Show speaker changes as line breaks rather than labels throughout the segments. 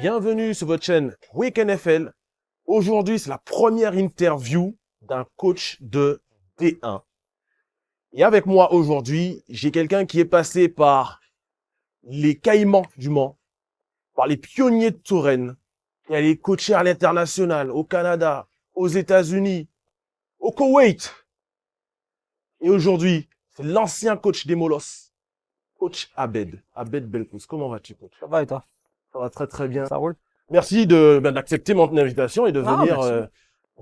Bienvenue sur votre chaîne Week NFL. Aujourd'hui, c'est la première interview d'un coach de D1. Et avec moi aujourd'hui, j'ai quelqu'un qui est passé par les Caïmans du Mans, par les Pionniers de Touraine, qui allait coacher à l'international, au Canada, aux États-Unis, au Koweït. Et aujourd'hui, c'est l'ancien coach des Molosses, coach Abed Belkous. Comment vas-tu, coach?
Ça va et toi?
Ça va très très bien.
Ça roule?
Merci d'accepter mon invitation et de venir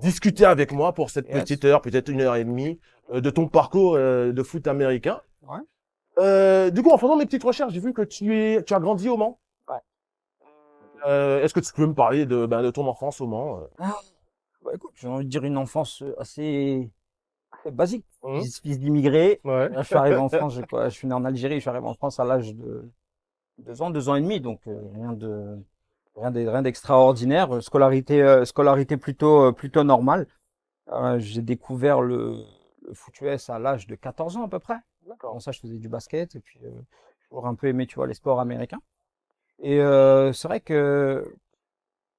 discuter avec moi pour cette petite heure, peut-être 1 heure et demie, de ton parcours de foot américain.
Ouais.
Du coup, en faisant mes petites recherches, j'ai vu que tu as grandi au Mans.
Ouais.
Est-ce que tu peux me parler de ton enfance au Mans?
Bah écoute, j'ai envie de dire une enfance assez basique.
Mhm.
Fils d'immigrés.
Ouais.
Là, je suis arrivé en France, je suis né en Algérie, je suis arrivé en France à l'âge de 2 ans et demi, donc rien d'extraordinaire. Scolarité plutôt normale. J'ai découvert le foot US à l'âge de 14 ans à peu près.
D'accord.
Avant ça, je faisais du basket et puis j'ai toujours un peu aimé, tu vois, les sports américains. Et c'est vrai que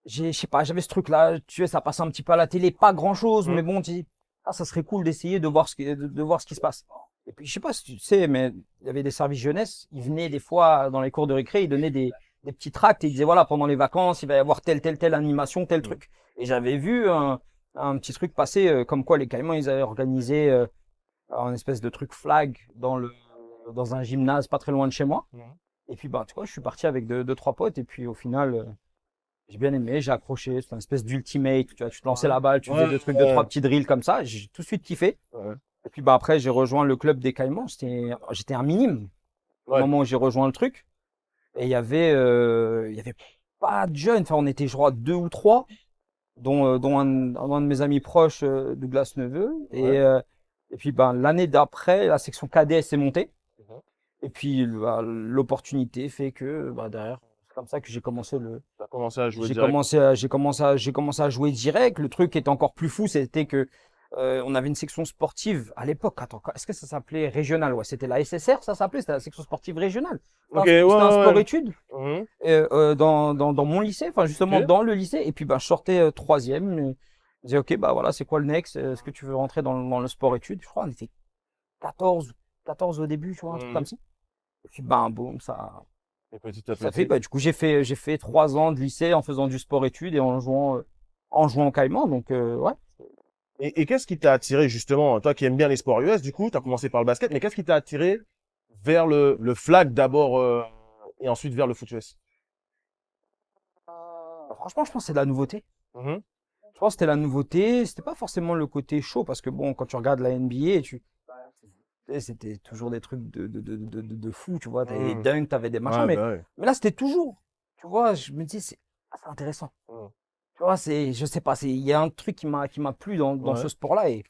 je sais pas, j'avais ce truc-là, tu sais, ça passait un petit peu à la télé, pas grand-chose, mais bon, tu dis, ça serait cool d'essayer de voir de voir ce qui se passe. Et puis, je sais pas si tu sais, mais il y avait des services jeunesse, ils venaient des fois dans les cours de récré, ils donnaient des petits tracts et ils disaient, voilà, pendant les vacances, il va y avoir telle animation, tel truc. Et j'avais vu un petit truc passer, comme quoi les Caïmans, ils avaient organisé un espèce de truc flag dans un gymnase pas très loin de chez moi. Et puis, bah, tu vois, je suis parti avec deux, trois potes et puis au final, j'ai bien aimé, j'ai accroché, c'est une espèce d'ultimate, tu vois, tu te lançais la balle, tu faisais deux trucs, deux, trois petits drills comme ça, j'ai tout de suite kiffé.
Ouais.
Et puis bah après j'ai rejoint le club des Caïmans, j'étais un minime au moment où j'ai rejoint le truc. Et il y avait pas de jeunes, enfin on était je crois 2 ou 3, dont un de mes amis proches, Douglas Neveu. Et puis bah, l'année d'après, la section cadet s'est montée. Et puis bah, l'opportunité fait que bah, derrière, c'est comme ça que j'ai commencé
T'as commencé à jouer
j'ai
direct.
commencé à jouer direct. Le truc qui était encore plus fou, c'était que on avait une section sportive à l'époque. Attends, est-ce que ça s'appelait régional? Ouais, c'était la SSR, ça s'appelait, c'était la section sportive régionale. C'était un sport-études dans mon lycée, enfin justement dans le lycée. Et puis bah, je sortais troisième. Je disais, ok, bah voilà, c'est quoi le next? Est-ce que tu veux rentrer dans le sport-études? Je crois on était 14 au début, tu vois, un truc comme ça. Et puis bah, boum, ça.
Et petit à
Ça
petit.
fait, bah, du coup, j'ai fait 3 ans de lycée en faisant du sport-études et en jouant au Caïman. Donc, ouais.
Et qu'est-ce qui t'a attiré justement, toi qui aimes bien les sports US, du coup, tu as commencé par le basket, mais qu'est-ce qui t'a attiré vers le flag d'abord et ensuite vers le foot US?
Franchement, je pense que c'est de la nouveauté.
Mhm.
Je pense que c'était la nouveauté. C'était pas forcément le côté chaud parce que bon, quand tu regardes la NBA, c'était toujours des trucs de fou, tu vois. T'avais des dunks, t'avais des machins,
Ouais,
mais là, c'était toujours, tu vois, je me dis, c'est intéressant. Tu vois, je sais pas, il y a un truc qui m'a plu dans ce sport-là et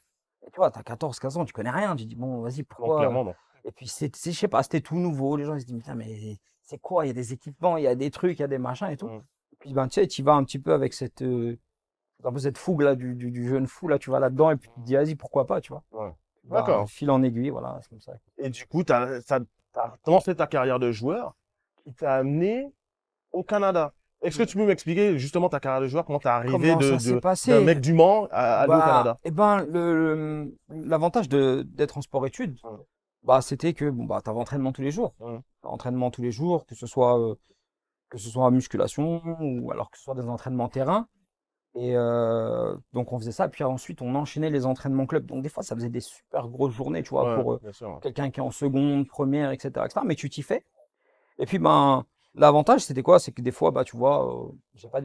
tu vois, t'as 14, 15 ans, tu connais rien. Tu dis, bon, vas-y,
Non,
pourquoi?
clairement, non.
Et puis, je sais pas, c'était tout nouveau. Les gens, ils se disent, putain, mais c'est quoi? Il y a des équipements, il y a des trucs, il y a des machins et tout. Et puis, ben, tu sais, tu vas un petit peu avec un peu cette fougue là, du jeune fou, là, tu vas là-dedans et puis tu te dis, vas-y, pourquoi pas, tu vois.
Ouais.
Ben,
D'accord.
fil en aiguille, voilà, c'est comme ça.
Et du coup, t'as commencé ta carrière de joueur qui t'a amené au Canada. Est-ce que tu peux m'expliquer justement ta carrière de joueur, comment t'es arrivé
Comment ça s'est
d'un
passé?
mec du Mans à aller au Canada?
Eh ben, l'avantage d'être en sport-études, bah, c'était que, bon, bah, t'avais entraînement tous les jours. Entraînement tous les jours, que ce soit en musculation ou alors que ce soit des entraînements terrain. Et donc on faisait ça, puis ensuite on enchaînait les entraînements club. Donc des fois ça faisait des super grosses journées, tu vois, pour
Bien sûr.
quelqu'un qui est en seconde, première, etc. Mais tu t'y fais. Et puis ben l'avantage c'était quoi? C'est que des fois, bah tu vois,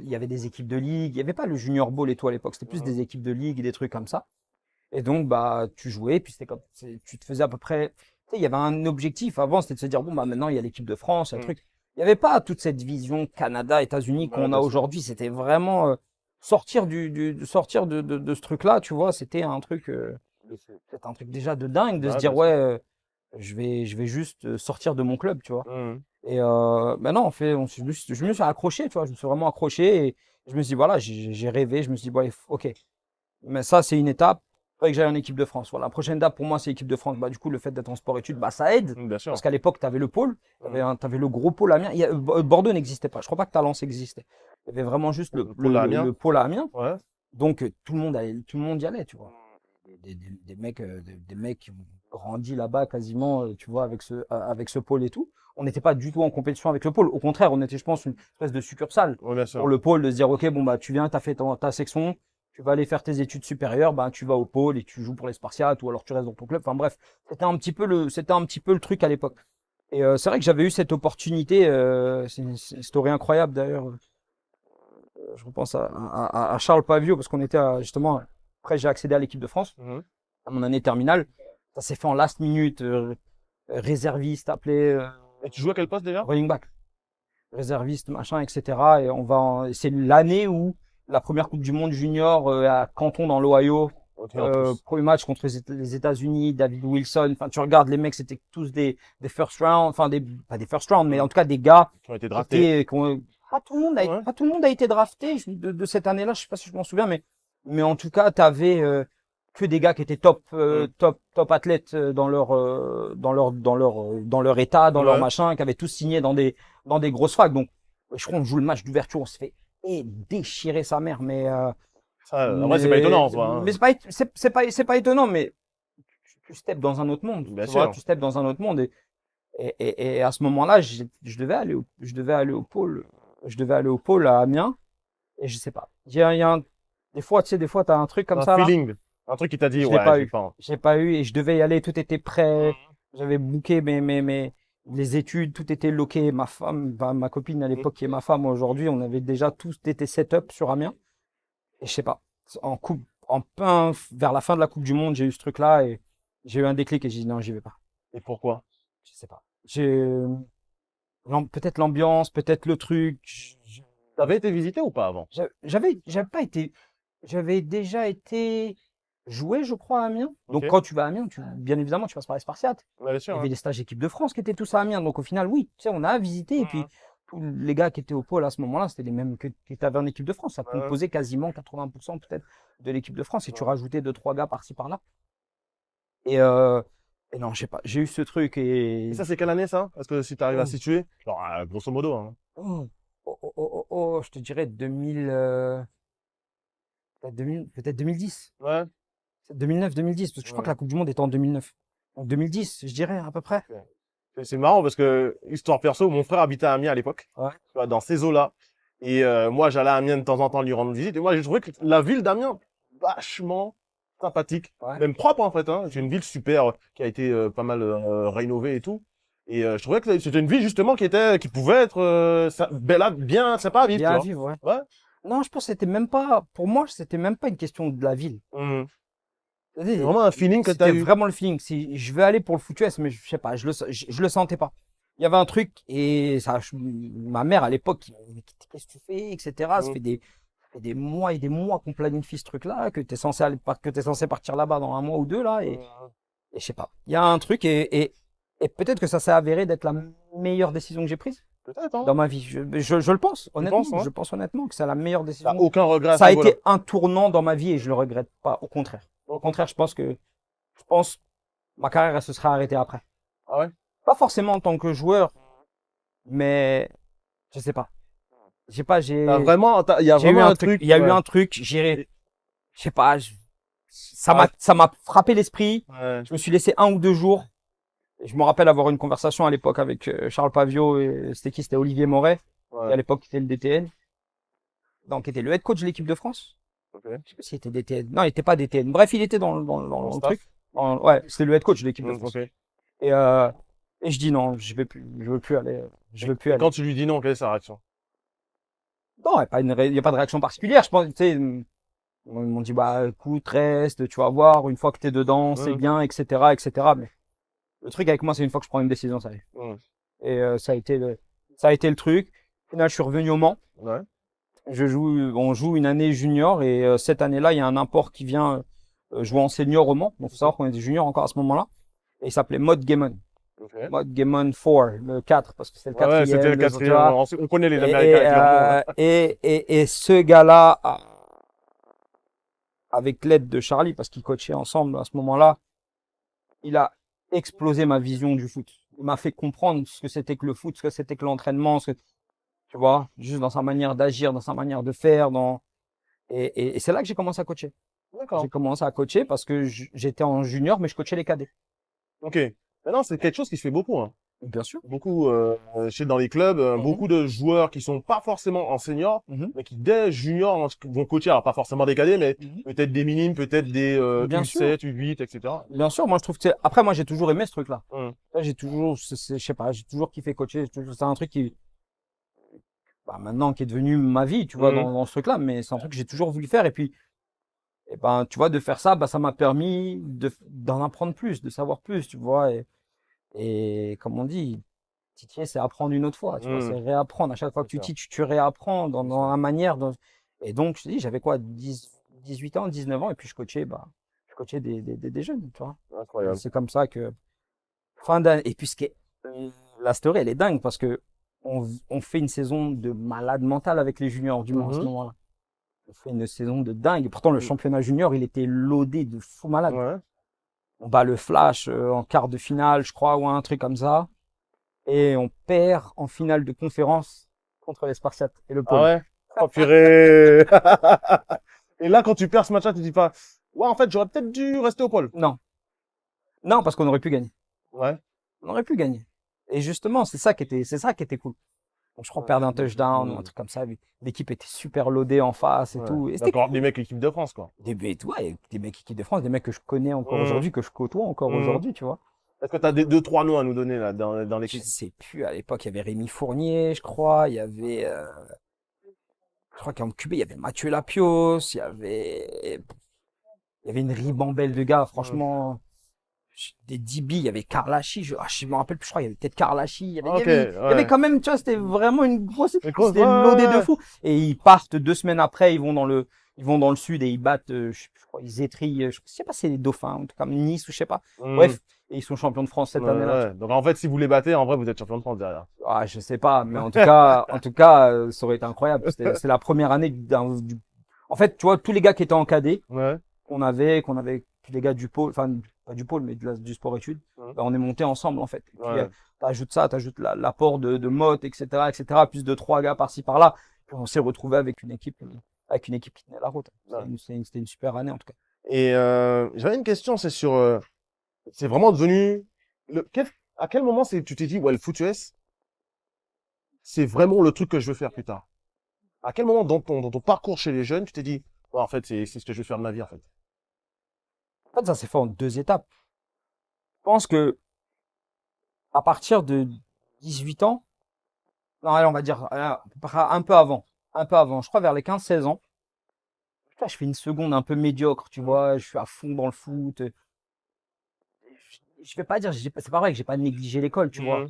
il y avait des équipes de ligue, il n'y avait pas le junior ball et tout à l'époque, c'était plus des équipes de ligue et des trucs comme ça. Et donc bah tu jouais, puis tu te faisais à peu près. Tu sais, il y avait un objectif avant, c'était de se dire bon bah maintenant il y a l'équipe de France, il y a le truc. Il n'y avait pas toute cette vision Canada, États-Unis qu'on a aujourd'hui. C'était vraiment sortir sortir de ce truc-là, tu vois, c'était un truc déjà de dingue de se dire ouais, je vais juste sortir de mon club, tu vois. Et maintenant je me suis accroché, tu vois, je me suis vraiment accroché et je me suis dit voilà, j'ai rêvé, je me suis dit bon, ok, mais ça c'est une étape. faudrait que j'aille en équipe de France. Voilà, la prochaine date pour moi, c'est l'équipe de France. Bah, du coup, le fait d'être en sport-études, bah, ça aide.
Bien sûr.
Parce qu'à l'époque, tu avais le pôle, tu avais le gros pôle Amiens. Bordeaux n'existait pas. Je crois pas que Talence existait. Il y avait vraiment juste le pôle Amiens.
Ouais.
Donc, tout le monde y allait, tu vois. Des mecs qui ont grandi là-bas quasiment, tu vois, avec ce pôle et tout. On n'était pas du tout en compétition avec le pôle. Au contraire, on était, je pense, une espèce de succursale
Ouais,
pour le pôle, de se dire, OK, bon, bah, tu viens, tu as fait ta section, tu vas aller faire tes études supérieures, bah, tu vas au pôle et tu joues pour les Spartiates ou alors tu restes dans ton club. Enfin, bref, c'était un petit peu le truc à l'époque. Et c'est vrai que j'avais eu cette opportunité, c'est une story incroyable d'ailleurs. Je repense à Charles Pavio parce qu'on était justement, après j'ai accédé à l'équipe de France, à mon année terminale. Ça s'est fait en last minute, réserviste appelé.
Et tu joues à quel poste déjà?
Running back. Réserviste, machin, etc. Et c'est l'année où la première Coupe du Monde junior à Canton dans l'Ohio. Premier match contre les États-Unis, David Wilson. Enfin, tu regardes les mecs, c'était tous des first round, enfin pas des first round, mais en tout cas des gars
qui ont été draftés.
Pas tout le monde a été drafté de cette année-là. Je sais pas si je m'en souviens, mais en tout cas, t'avais que des gars qui étaient top athlètes dans leur état, dans leur machin, qui avaient tous signé dans des grosses facs. Donc, je crois qu'on joue le match d'ouverture, on se fait déchirer sa mère, mais
ouais, c'est pas étonnant, quoi. Hein.
Mais c'est pas étonnant, mais tu steps dans un autre monde.
Bien sûr.
Tu steps dans un autre monde et à ce moment-là, je devais aller au pôle. Je devais aller au pôle à Amiens et je sais pas. Des fois, t'as un truc comme ça.
Un feeling. Un truc qui t'a dit,
je l'ai pas eu et je devais y aller, tout était prêt. J'avais booké les études, tout était loqué. Ma femme, ma copine à l'époque qui est ma femme aujourd'hui, on avait déjà tous été set-up sur Amiens. Et je sais pas, vers la fin de la Coupe du Monde, j'ai eu ce truc-là et j'ai eu un déclic et j'ai dit non, j'y vais pas.
Et pourquoi?
Je sais pas. Peut-être l'ambiance, peut-être le truc.
T'avais été visité ou pas avant?
J'avais déjà été joué, je crois, à Amiens. Donc quand tu vas à Amiens, bien évidemment, tu passes par les Spartiates.
Ouais, bien sûr,
Il y avait des stages équipe de France qui étaient tous à Amiens. Donc au final, oui, tu sais, on a visité et puis tous les gars qui étaient au pôle à ce moment-là, c'était les mêmes qui avaient en équipe de France. Ça composait quasiment 80% peut-être de l'équipe de France et tu rajoutais 2-3 gars par-ci par-là. Et non, je sais pas, j'ai eu ce truc et
ça, c'est quelle année ça? Est-ce que si tu arrives à situer? Genre, grosso modo. Hein.
Je te dirais peut-être 2010.
Ouais.
2009-2010, parce que je crois que la Coupe du Monde était en 2009. Donc 2010, je dirais à peu près.
C'est marrant parce que, histoire perso, mon frère habitait à Amiens à l'époque, dans ces eaux-là. Et moi, j'allais à Amiens de temps en temps lui rendre visite. Et moi, j'ai trouvé que la ville d'Amiens, vachement sympathique, même propre en fait. Hein. C'est une ville super qui a été pas mal rénovée et tout. Et je trouvais que c'était une ville justement qui pouvait être bien sympa à vivre.
Bien à vivre, ouais. Non, je pense que pour moi, c'était même pas une question de la ville.
C'est vraiment un feeling que tu as eu.
C'était vraiment le feeling. Si je vais aller pour le foot US, mais je sais pas, je le sentais pas. Il y avait un truc et ça, ma mère à l'époque, qu'est-ce que tu fais, etc. Ça fait des mois et des mois qu'on planifie ce truc-là, que t'es censé partir là-bas dans un mois ou deux là et je sais pas. Il y a un truc et peut-être que ça s'est avéré d'être la meilleure décision que j'ai prise.
Peut-être, hein.
Dans ma vie. Je le pense, honnêtement. Je pense honnêtement que c'est la meilleure décision.
T'as aucun regret.
Ça a été un tournant dans ma vie et je le regrette pas. Au contraire. Au contraire, je pense ma carrière elle se sera arrêtée après.
Ah ouais?
Pas forcément en tant que joueur, mais je sais pas. Je sais pas, il y a vraiment un truc. Il y a eu un truc, je sais pas, ça m'a frappé l'esprit.
Ouais.
Je me suis laissé 1 ou 2 jours. Je me rappelle avoir une conversation à l'époque avec Charles Pavio et c'était Olivier Moret. Et à l'époque, c'était le DTN. Donc, il était le head coach de l'équipe de France. Je sais pas s'il était DTN. Non, il était pas DTN. Bref, il était dans le truc. Ouais, c'était le head coach de l'équipe de France. Et je dis non, je veux plus aller.
Quand tu lui dis non, quelle est sa réaction?
Non, il n'y a pas de réaction particulière. Je pense, tu sais, ils m'ont dit, bah, écoute, reste, tu vas voir, une fois que t'es dedans, c'est bien, etc., etc. Mais le truc avec moi, c'est une fois que je prends une décision, ça y est. Et ça a été le truc. Au final, je suis revenu au Mans.
Ouais.
On joue une année junior et cette année-là, il y a un import qui vient jouer en senior au Mans. Donc, faut savoir qu'on était junior encore à ce moment-là. Et il s'appelait Mode Gammon. Mode Gammon 4, le 4, parce que c'est le 4e.
Ouais, c'était le 4e. On connaît les Américains.
Et ce gars-là avec l'aide de Charlie, parce qu'ils coachaient ensemble à ce moment-là, il a explosé ma vision du foot. Il m'a fait comprendre ce que c'était que le foot, ce que c'était que l'entraînement, tu vois, juste dans sa manière d'agir, dans sa manière de faire, et c'est là que j'ai commencé à coacher.
D'accord.
J'ai commencé à coacher parce que j'étais en junior, mais je coachais les cadets.
Ok. Maintenant, c'est quelque chose qui se fait beaucoup, hein.
Bien sûr.
Beaucoup, dans les clubs, beaucoup de joueurs qui sont pas forcément en senior, mais qui dès junior vont coacher. Alors pas forcément des cadets, mais peut-être des minimes, peut-être des
Bien
U7, U8, etc.
Bien sûr, moi je trouve que après moi j'ai toujours aimé ce truc-là.
Hum.
J'ai toujours, je sais pas, j'ai toujours kiffé coacher. C'est un truc qui, maintenant qui est devenu ma vie, tu vois, dans ce truc-là, mais c'est un truc que j'ai toujours voulu faire. Et puis, tu vois, de faire ça, ça m'a permis d'en apprendre plus, de savoir plus, tu vois. Et comme on dit, titiller, c'est apprendre une autre fois, tu vois, c'est réapprendre. À chaque fois que tu titres, tu réapprends dans la manière. Et donc, je te dis, j'avais quoi, 18 ans, 19 ans, et puis je coachais des jeunes, tu vois.
Incroyable.
C'est comme ça que, fin d'année. Et puis, la story, elle est dingue parce que on fait une saison de malade mental avec les juniors, du moins, à ce moment-là. On fait une saison de dingue. Pourtant, le championnat junior, il était loadé de fou malade.
Ouais.
On bat le Flash en quart de finale, je crois, ou un truc comme ça. Et on perd en finale de conférence contre les Spartiates et le Pôle.
Ah ouais? Oh purée! Et là, quand tu perds ce match-là, tu te dis pas, ouais, en fait, j'aurais peut-être dû rester au pôle.
Non. Non, parce qu'on aurait pu gagner.
Ouais.
On aurait pu gagner. Et justement, c'est ça qui était cool. Donc, je crois perdre un touchdown ou un truc comme ça. L'équipe était super loadée en face et tout. Et c'était
D'accord, des mecs équipe de France, quoi.
des mecs équipe de France, des mecs que je connais encore aujourd'hui, que je côtoie encore aujourd'hui, tu vois.
Est-ce que tu as deux, trois noms à nous donner, là, dans
Je
l'équipe?
sais plus, à l'époque, il y avait Rémi Fournier, je crois. Il y avait, je crois qu'en QB, il y avait Mathieu Lapios. Il y avait une ribambelle de gars, franchement. Des DB, il y avait Karlachi, je me rappelle plus, je crois, il y avait peut-être Karlachi, il y avait quand même, tu vois, c'était vraiment une grosse équipe, c'était loadé de fou. Et ils partent 2 semaines après, ils vont dans le sud et ils battent, je crois, ils étrillent, je sais pas si c'est les Dauphins, en tout cas Nice ou je sais pas. Bref, et ils sont champions de France cette année-là.
Ouais. Donc en fait, si vous les battez, en vrai, vous êtes champion de France derrière.
Ah, je sais pas, mais en tout cas, ça aurait été incroyable. C'est la première année en fait, tu vois, tous les gars qui étaient en cadet, qu'on avait, puis les gars du pôle, enfin, pas du pôle, mais du sport études, on est monté ensemble, en fait. Et puis, t'ajoutes l'apport de Mott, etc., plus de 3 gars par-ci, par-là. Puis on s'est retrouvé avec une équipe qui tenait la route. C'était une super année, en tout cas.
Et, j'avais une question, c'est vraiment devenu, à quel moment tu t'es dit, ouais, le foot US, c'est vraiment le truc que je veux faire plus tard? À quel moment dans ton parcours chez les jeunes, tu t'es dit, ouais, en fait, c'est ce que je veux faire de ma vie, en fait?
En fait, ça s'est fait en 2 étapes. Je pense que, à partir de 18 ans, non, allez, on va dire, un peu avant. Je crois vers les 15-16 ans. Là, je fais une seconde un peu médiocre, tu vois, je suis à fond dans le foot. Je vais pas dire, c'est pas vrai que j'ai pas négligé l'école, tu vois.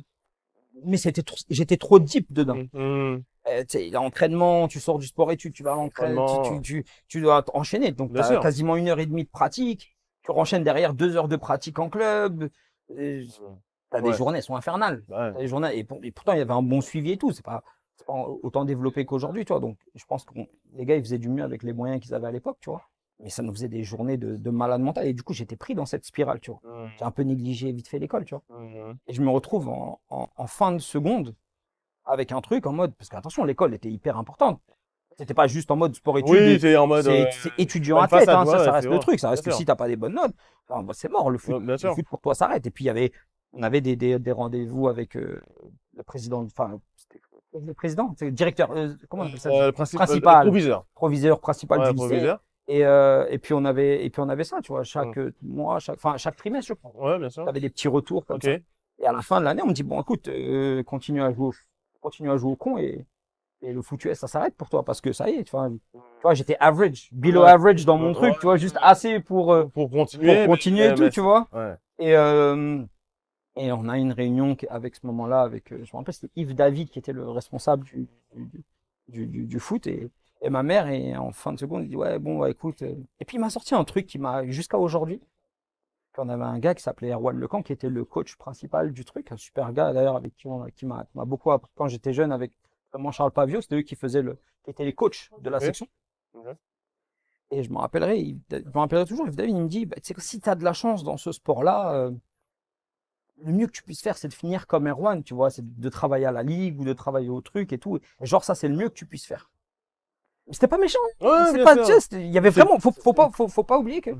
Mais j'étais trop deep dedans. Tu sais, l'entraînement, tu sors du sport études, tu vas à l'entraînement, tu dois enchaîner. Donc, tu as quasiment 1h30 de pratique. Tu enchaînes derrière 2 heures de pratique en club. T'as des journées, elles sont infernales. T'as des journées, et pourtant, il y avait un bon suivi et tout. C'est pas autant développé qu'aujourd'hui, tu vois. Donc, je pense que les gars, ils faisaient du mieux avec les moyens qu'ils avaient à l'époque, tu vois. Mais ça nous faisait des journées de malade mental. Et du coup, j'étais pris dans cette spirale, tu vois. J'ai un peu négligé vite fait l'école, tu vois. Et je me retrouve en fin de seconde avec un truc en mode, parce qu'attention, l'école était hyper importante. C'était pas juste en mode sport études.
Oui, c'est en mode.
C'est étudiant athlète, hein, ça reste le truc. Ça reste que si t'as pas des bonnes notes, c'est mort. Le foot pour toi s'arrête. Et puis on avait des rendez-vous avec le président, enfin, le président, c'est le directeur, comment on appelle ça? Principal. Proviseur principal du lycée. Et puis on avait ça, tu vois, chaque mois, chaque trimestre, je crois.
Ouais, bien sûr.
T'avais des petits retours comme ça. Et à la fin de l'année, on me dit, bon, écoute, continue à jouer au con et le foot US, ça s'arrête pour toi parce que ça y est, tu vois, j'étais below average dans mon truc, tu vois, juste assez pour continuer et tout, tu vois. Et on a une réunion avec ce moment-là, avec, je me rappelle, c'était Yves David qui était le responsable du foot et ma mère, et en fin de seconde, il dit, ouais, bon, écoute. Et puis il m'a sorti un truc qui m'a, jusqu'à aujourd'hui, on avait un gars qui s'appelait Erwan Lecan, qui était le coach principal du truc, un super gars d'ailleurs, avec qui m'a beaucoup appris quand j'étais jeune, avec vraiment Charles Pavio, c'était eux qui étaient les coachs de la section. Et je me rappellerai toujours, David, il me dit, bah, tu sais que si tu as de la chance dans ce sport-là, le mieux que tu puisses faire, c'est de finir comme Erwan, tu vois, c'est de travailler à la ligue ou de travailler au truc et tout. Et genre, ça, c'est le mieux que tu puisses faire. Mais c'était pas méchant.
Ouais,
C'est
bien
pas,
sûr.
tu sais, il y avait
C'est-
vraiment, faut pas oublier que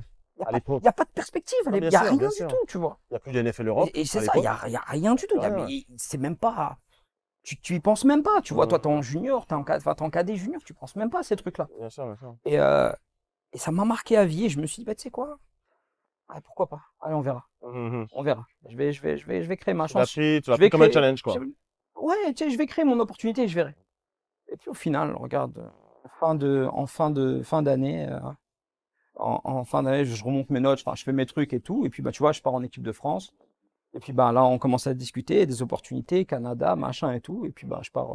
À l'époque.
il y a pas de perspective,
Ah, bien
il y a
sûr,
rien
bien
du
sûr.
tout, tu vois.
Il n'y a plus de NFL Europe.
Et c'est
à
ça, il
l'époque.
y a rien du tout.
Rien, ouais.
Mais c'est même pas, tu y penses même pas, tu vois. Toi,
Mhm.
t'es en junior, t'es en cadet junior, tu penses même pas à ces trucs-là.
Bien sûr, bien sûr.
Et ça m'a marqué à vie. Et je me suis dit, bah, tu sais quoi? Ah, pourquoi pas? Allez, on verra.
Mhm.
On verra. Je vais créer ma
Tu l'as
chance.
pris, tu l'as
Je vais
pris comme un
créer.
challenge, quoi.
Ouais, tu sais, je vais créer mon opportunité et je verrai. Et puis au final, regarde, fin d'année, en fin d'année, je remonte mes notes, enfin, je fais mes trucs et tout. Et puis, bah, tu vois, je pars en équipe de France. Et puis, bah, là, on commence à discuter des opportunités, Canada, machin et tout. Et puis, bah, je pars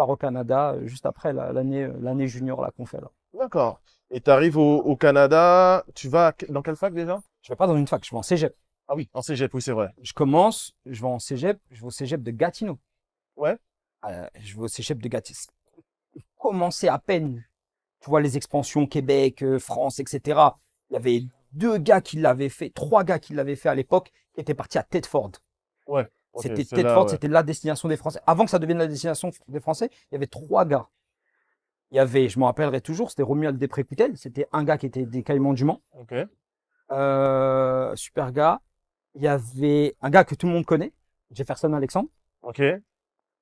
au Canada juste après l'année junior là qu'on fait là.
D'accord. Et tu arrives au Canada, tu vas dans quelle fac déjà?
Je vais pas dans une fac, je vais en cégep.
Ah oui, en cégep, oui, c'est vrai.
Je vais en cégep, je vais au cégep de Gatineau.
Ouais.
Je vais au cégep de Gatineau. Commencer à peine, tu vois, les expansions Québec, France, etc. Il y avait 3 gars qui l'avaient fait à l'époque, qui étaient partis à Thetford.
Ouais. Ok,
C'était
c'est là,
Thetford,
ouais.
c'était la destination des Français. Avant que ça devienne la destination des Français, il y avait 3 gars. Il y avait, je me rappellerai toujours, c'était Romuald Després-Coutel, c'était un gars qui était des Caïmans du Mans,
Ok.
super gars. Il y avait un gars que tout le monde connaît, Jefferson Alexandre.
Ok.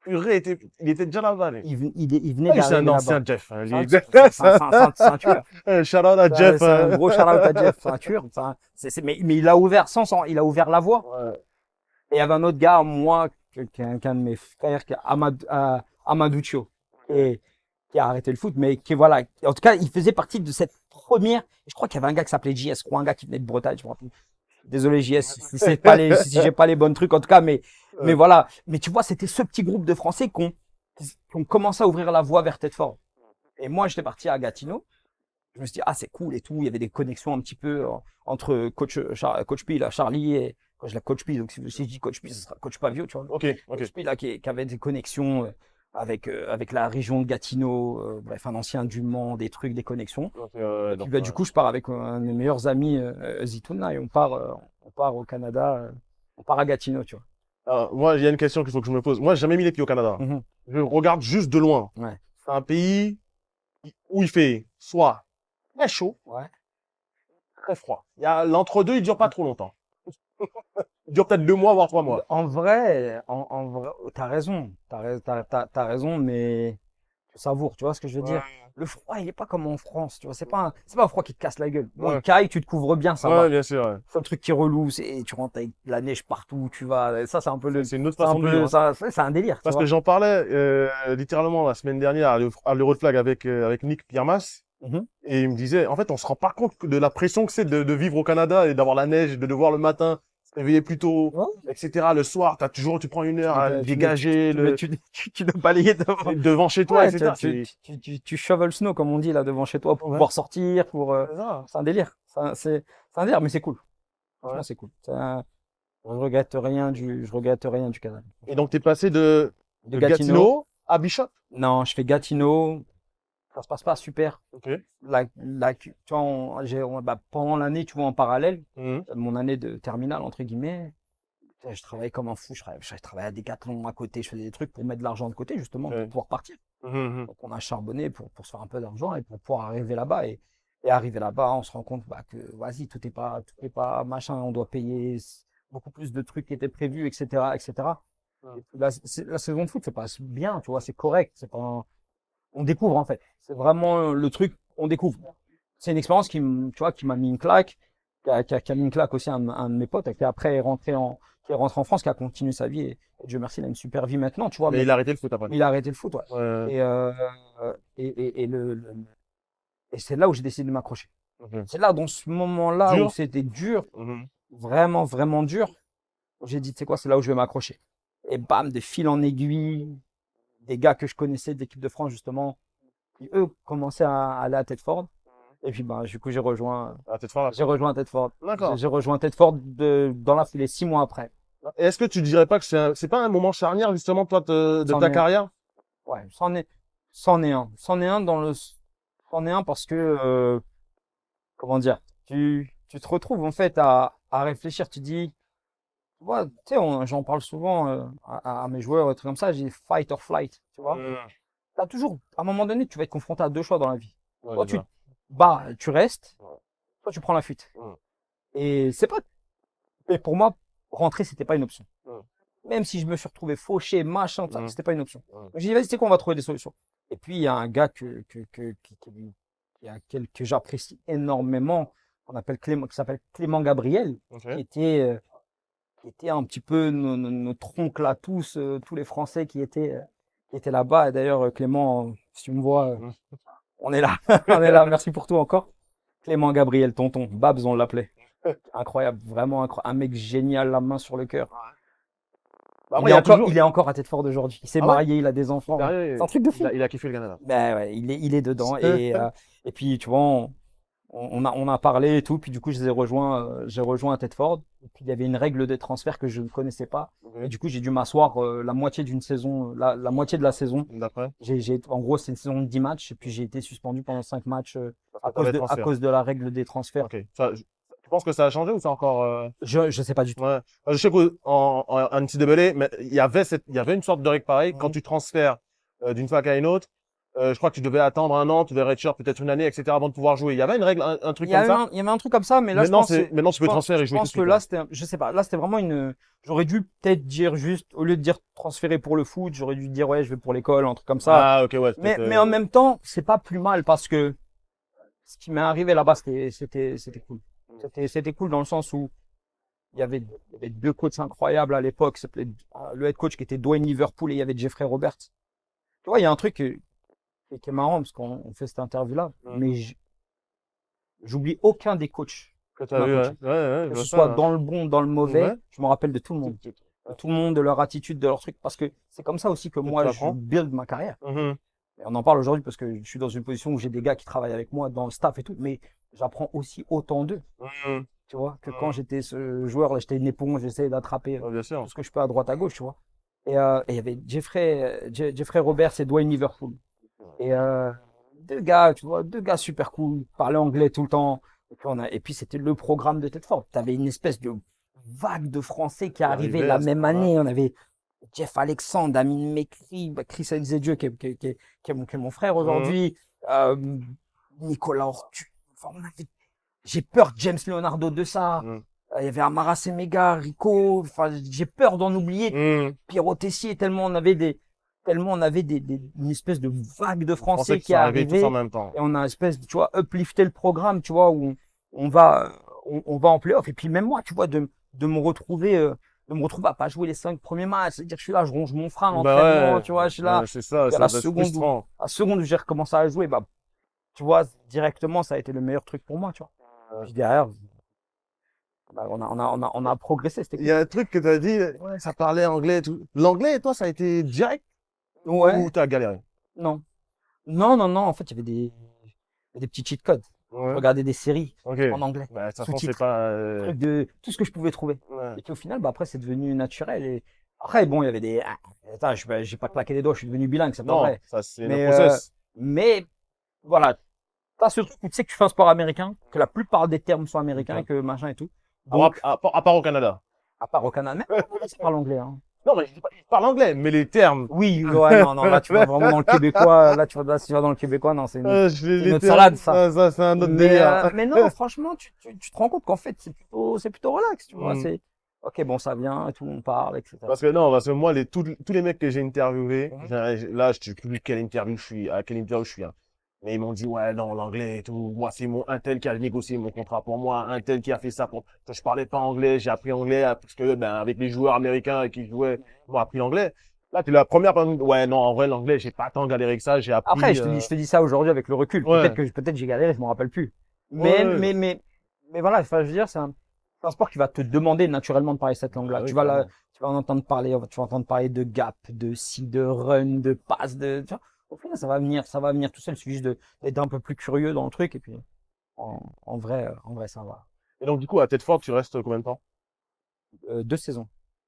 Purée, il était déjà là-bas, lui.
Il venait
Ah, c'est un
d'arriver là-bas.
ancien Jeff. Hein, lui.
C'est un tueur.
Shout out à Jeff.
C'est un gros shout-out à Jeff, c'est un tueur. Mais il a ouvert il a ouvert la voie.
Ouais.
Et il y avait un autre gars, moi, qu'un de mes frères, qui est Amaducho, qui a arrêté le foot, mais qui, voilà, en tout cas, il faisait partie de cette première. Je crois qu'il y avait un gars qui s'appelait JS, je crois, un gars qui venait de Bretagne, je me rappelle. Désolé, JS, si j'ai pas les bons trucs, en tout cas, mais voilà. Mais tu vois, c'était ce petit groupe de Français qui ont commencé à ouvrir la voie vers Thetford. Et moi, j'étais parti à Gatineau. Je me suis dit, ah, c'est cool et tout. Il y avait des connexions un petit peu entre coach P, là, Charlie, et quand je la coach P, donc si je dis coach P, ce sera coach Pavio, tu vois.
Ok, ok.
Coach P, là, qui avait des connexions avec la région de Gatineau, bref, un ancien du Mans, des trucs, des connexions.
Donc,
Et puis, bah, du coup, je pars avec un de mes meilleurs amis, Zitoun, là, et on part au Canada, on part à Gatineau, tu vois.
alors, moi, il y a une question qu'il faut que je me pose. Moi, j'ai jamais mis les pieds au Canada.
Mhm.
Je regarde juste de loin.
Ouais.
C'est un pays où il fait soit très chaud,
Ouais.
très froid. L'entre-deux, il dure pas trop longtemps. Il dure peut-être 2 mois, voire 3 mois.
En vrai, t'as raison, t'as raison, mais tu savoures, tu vois ce que je veux dire. Le froid, il est pas comme en France, tu vois. C'est pas un froid qui te casse la gueule. Bon,
Ouais.
il caille, tu te couvres bien, ça
Ouais,
va.
bien sûr. Ouais.
C'est le truc qui est relou, c'est tu rentres avec de la neige partout, où tu vas. Et ça, c'est un peu
C'est une autre
c'est un
façon de
peu,
vivre. Hein.
c'est un délire, tu
Parce
vois.
que j'en parlais littéralement la semaine dernière à l'Euroflag avec Nick Piermas.
Mhm.
Et il me disait, en fait, on se rend pas compte de la pression que c'est de vivre au Canada et d'avoir la neige, de devoir le matin se réveiller plus tôt,
Ouais.
etc. Le soir, tu prends 1 heure à
Tu
dégager
dois balayer devant.
devant chez toi,
Ouais,
etc.
tu shovel snow, comme on dit, là, devant chez toi, pour
Ouais.
pouvoir sortir,
C'est ça.
c'est un délire. C'est un délire, mais c'est cool. Franchement,
Ouais.
c'est cool. Je regrette rien du Canada.
Et donc, t'es passé de
De
Gatineau à Bishop.
Non, je fais Gatineau. Ça se passe pas super.
Ok.
Tu vois, pendant l'année, tu vois, en parallèle,
Mhm.
mon année de terminale, entre guillemets, je travaillais comme un fou. Je travaillais à Decathlon à côté. Je faisais des trucs pour mettre de l'argent de côté, justement,
Ouais.
pour pouvoir partir.
Mhm.
Donc, on a charbonné pour se faire un peu d'argent et pour pouvoir arriver là-bas. Et arriver là-bas, on se rend compte que, vas-y, tout est pas machin. On doit payer beaucoup plus de trucs qui étaient prévus, etc., etc.
Ouais.
Et puis, la saison de foot, c'est pas bien, tu vois, c'est correct. On découvre, en fait. C'est vraiment le truc, on découvre. C'est une expérience tu vois, qui m'a mis une claque, qui a mis une claque aussi à un de mes potes, qui après qui est rentré en France, qui a continué sa vie. Et Dieu merci, il a une super vie maintenant, tu vois.
Mais il a arrêté le foot après.
il a arrêté le foot, ouais.
Ouais.
Et c'est là où j'ai décidé de m'accrocher.
Ok.
C'est là, dans ce moment-là,
Dur.
où c'était dur,
Mhm.
vraiment, vraiment dur, où j'ai dit, tu sais quoi, c'est là où je vais m'accrocher. Et bam, de fil en aiguille, des gars que je connaissais de l'équipe de France, justement, qui eux commençaient à aller à Thetford. Et puis, bah, du coup, j'ai rejoint
Ah, t'es fort là.
Thetford.
D'accord.
J'ai rejoint Thetford dans la foulée 6 mois après.
Et est-ce que tu dirais pas que c'est pas un moment charnière, justement, toi, de
C'en
ta
est-
carrière?
Ouais, c'en est un. C'en est un parce que, comment dire, tu te retrouves en fait à réfléchir. Tu dis, tu vois, tu sais, j'en parle souvent à mes joueurs, des trucs comme ça. J'ai fight or flight, tu vois. T'as toujours, à un moment donné, tu vas être confronté à deux choix dans la vie.
Ouais,
Soit
c'est
tu
ça.
te bats, tu restes,
Ouais.
soit tu prends la fuite.
Mm.
Et c'est pas, et pour moi, rentrer, c'était pas une option.
Mm.
Même si je me suis retrouvé fauché, machin, tout ça,
Mm.
c'était pas une option.
Mm.
Donc j'ai dit, vas-y, c'est quoi, on va trouver des solutions. Et puis, il y a un gars que j'apprécie énormément, qui s'appelle Clément Gabriel,
Ok.
qui était un petit peu notre oncle à tous, tous les Français qui étaient là-bas. Et d'ailleurs, Clément, si tu me vois,
Mm.
on est là. On est là. Merci pour tout encore. Clément Gabriel, tonton. Babs, on l'appelait. Incroyable. Vraiment incroyable. Un mec génial, la main sur le cœur.
Bah, après, il y a toujours.
Il est encore à Tête-Fort aujourd'hui. Il s'est
Ah ouais?
marié, il a des enfants. C'est un truc de fou.
Il a kiffé le Canada.
Ben ouais, il est dedans. Et puis, tu vois, on a parlé et tout. Puis du coup, j'ai rejoint à Tedford. Et puis, il y avait une règle des transferts que je ne connaissais pas. Et
Ok.
du coup, j'ai dû m'asseoir la moitié d'une saison, la moitié de la saison.
D'après.
En gros, c'est une saison de 10 matchs. Et puis, j'ai été suspendu pendant 5 matchs
Parce que t'avais
à
transfert.
cause de la règle des transferts.
Ok. Tu penses que ça a changé ou c'est encore.
Je sais pas du tout.
Ouais. Je sais qu'en NCAA, mais il y avait une sorte de règle pareille. Quand
Mhm.
tu transfères d'une fac à une autre, je crois que tu devais attendre un an, tu devais redshirt peut-être une année, etc. avant de pouvoir jouer. Il y avait une règle, un truc comme ça.
Il y avait un truc comme ça, mais là,
Maintenant, tu peux transférer et
je
jouer tout de
pense que
suite.
là,
Ouais.
je sais pas, là, c'était vraiment j'aurais dû peut-être dire juste, au lieu de dire transférer pour le foot, j'aurais dû dire, ouais, je vais pour l'école, un truc comme ça.
Ah, ok, ouais.
Mais en même temps, c'est pas plus mal parce que ce qui m'est arrivé là-bas, c'était cool. C'était cool dans le sens où il y avait deux coachs incroyables à l'époque. Le head coach qui était Dwayne Liverpool et il y avait Jeffrey Roberts. Tu vois, il y a un truc qui est marrant parce qu'on fait cette interview-là, mais j'oublie aucun des coachs
Que
qui
t'as
m'a
vu, ouais.
coaché.
Ouais, ouais, je
Que
vois
ce soit
ça.
dans le bon, dans le mauvais,
Ouais.
je me rappelle de tout le monde. De tout le monde, de leur attitude, de leur truc, parce que c'est comme ça aussi que
Tu
moi, je
apprends.
build ma carrière.
Mhm.
Et on en parle aujourd'hui parce que je suis dans une position où j'ai des gars qui travaillent avec moi dans le staff et tout, mais j'apprends aussi autant d'eux,
Mhm.
tu vois, que quand
Mhm.
j'étais ce joueur, là, j'étais une éponge, j'essayais d'attraper
Ouais, bien
tout
sûr.
ce que je peux à droite à gauche, tu vois. Et il y avait Jeffrey Roberts et Dwayne Liverpool. Et deux gars, tu vois, deux gars super cool, parlaient anglais tout le temps. Et puis c'était le programme de Tedford. Tu avais une espèce de vague de Français qui
Qui
arrivait
arrivait
la
à ce
même
moment-là.
année. On avait Jeff Alexandre, Amine Mekri, Chris Elzedieu qui est mon frère
Mhm.
aujourd'hui, euh, Nicolas Ortu. Enfin, j'ai peur de James Leonardo de ça.
Mhm.
Il y avait Amara Semega, Rico. Enfin, j'ai peur d'en oublier.
Mhm.
Pierrot Tessier, tellement on avait une espèce de vague de
Les Français
Français
qui
qui
sont
est
arrivés tous en
arrivée
même temps.
et on a une espèce, tu vois, uplifté le programme, tu vois, où on va, on va en playoff. Et puis même moi, tu vois, de me retrouver à pas jouer les 5 premiers matchs, c'est-à-dire que je suis là, je ronge mon frein à
Bah
l'entraînement, tu vois, je suis là.
ouais, c'est ça,
Puis
ça doit être frustrant.
à la seconde où j'ai recommencé à jouer, bah, tu vois, directement, ça a été le meilleur truc pour moi, tu vois.
Euh,
Puis derrière, bah, on a progressé, c'était
Il y
cool.
a un truc que tu as dit, ouais, ça parlait anglais et tout. L'anglais, toi, ça a été direct ou
Ouais,
t'as galéré?
non. Non. En fait, il y avait des petits cheat codes. Je
Ouais,
regardais des séries
ok.
en anglais,
Bah, de toute façon, c'est
sous-titres,
pas.
trucs de tout ce que je pouvais trouver.
Ouais.
Et puis au final, bah après, c'est devenu naturel. Et après, bon, il y avait des. Attends, j'ai pas claqué des doigts, je suis devenu bilingue, c'est pas
Non,
vrai.
ça, c'est le
Mais,
process.
mais voilà, t'as ce truc où tu sais que tu fais un sport américain, que la plupart des termes sont américains,
Ok.
que machin et tout. Donc,
À part au Canada.
à part au Canada, même ça parle anglais. Hein.
Non, mais je dis pas, il parle anglais, mais les termes.
Oui, ouais, non, là tu vas vraiment dans le québécois. Là, si tu vas dans le québécois, non, c'est une
Les
autre
termes,
salade, ça.
ça, c'est un autre délire.
Mais non, franchement, tu te rends compte qu'en fait, c'est plutôt relax, tu vois.
Hmm.
C'est, ok, bon, ça vient, tout le monde parle, etc.
Parce que non, parce que moi, tous les mecs que j'ai interviewés,
Mhm.
là, je sais plus à quelle interview je suis, hein. Mais ils m'ont dit, ouais, non, l'anglais et tout. Moi, c'est un tel qui a négocié mon contrat pour moi, un tel qui a fait ça pour. Je parlais pas anglais, j'ai appris anglais parce que, ben, avec les joueurs américains qui jouaient, ils m'ont appris l'anglais. Là, tu es la première personne. Ouais, non, en vrai, l'anglais, j'ai pas tant galéré que ça, j'ai
Après,
appris.
je te dis ça aujourd'hui avec le recul.
Ouais,
Peut-être j'ai galéré, je m'en rappelle plus.
ouais, ouais.
Mais voilà, enfin, je veux dire, c'est un sport qui va te demander naturellement de parler cette langue-là.
Ah oui, clairement.
Tu vas en entendre parler, tu vas entendre parler de gap, de si, de run, de passe, tu vois. Au final, ça va venir tout seul. Il suffit juste d'être un peu plus curieux dans le truc et puis en vrai, ça va.
Et donc, du coup, à Tête Forte, tu restes combien de temps?
2 saisons.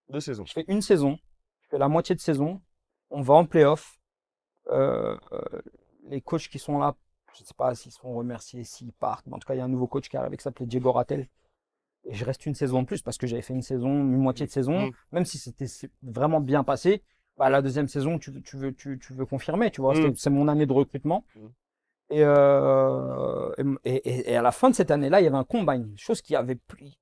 2 saisons.
Je fais une saison, je fais la moitié de saison, on va en playoff. Euh, euh, les coachs qui sont là Je sais pas s'ils se font remercier, s'ils partent. Mais en tout cas, il y a un nouveau coach qui arrive qui s'appelait Diego Rattel. Et je reste une saison de plus parce que j'avais fait une moitié de saison.
Mm.
Même si c'est vraiment bien passé, bah, la deuxième saison, tu veux confirmer, tu vois.
Mm.
C'est mon année de recrutement.
Mm.
Et à la fin de cette année-là, il y avait un combine. Chose qui avait pris.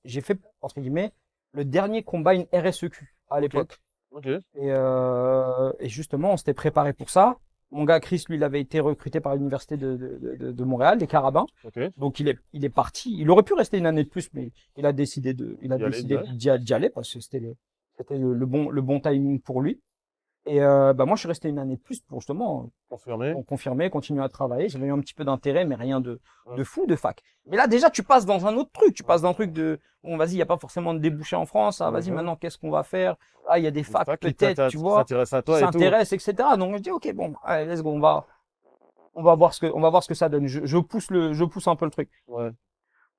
J'ai fait, entre guillemets, le dernier combine RSEQ à l'époque.
Ok.
Et justement, on s'était préparé pour ça. Mon gars Chris, lui, il avait été recruté par l'université de Montréal, des Carabins.
Ok.
Donc il est parti. Il aurait pu rester une année de plus, mais il a décidé d'y aller parce que c'était le bon timing pour lui. Et bah moi, je suis resté une année de plus pour justement
Confirmé.
confirmer, continuer à travailler. J'avais eu un petit peu d'intérêt, mais rien de
Ouais.
fou, de fac. Mais là, déjà, tu passes dans un autre truc. Tu passes d'un truc de, bon, vas-y, il n'y a pas forcément de débouchés en France. Ah, vas-y,
Mhm.
maintenant, qu'est-ce qu'on va faire? Ah, il y a des facs,
Fac qui
peut-être, tu vois,
s'intéresse à
qui
toi et tout.
s'intéressent, etc. Donc, je dis, OK, bon, allez, let's go, on va voir ce que ça donne. Je pousse un peu le truc.
Ouais.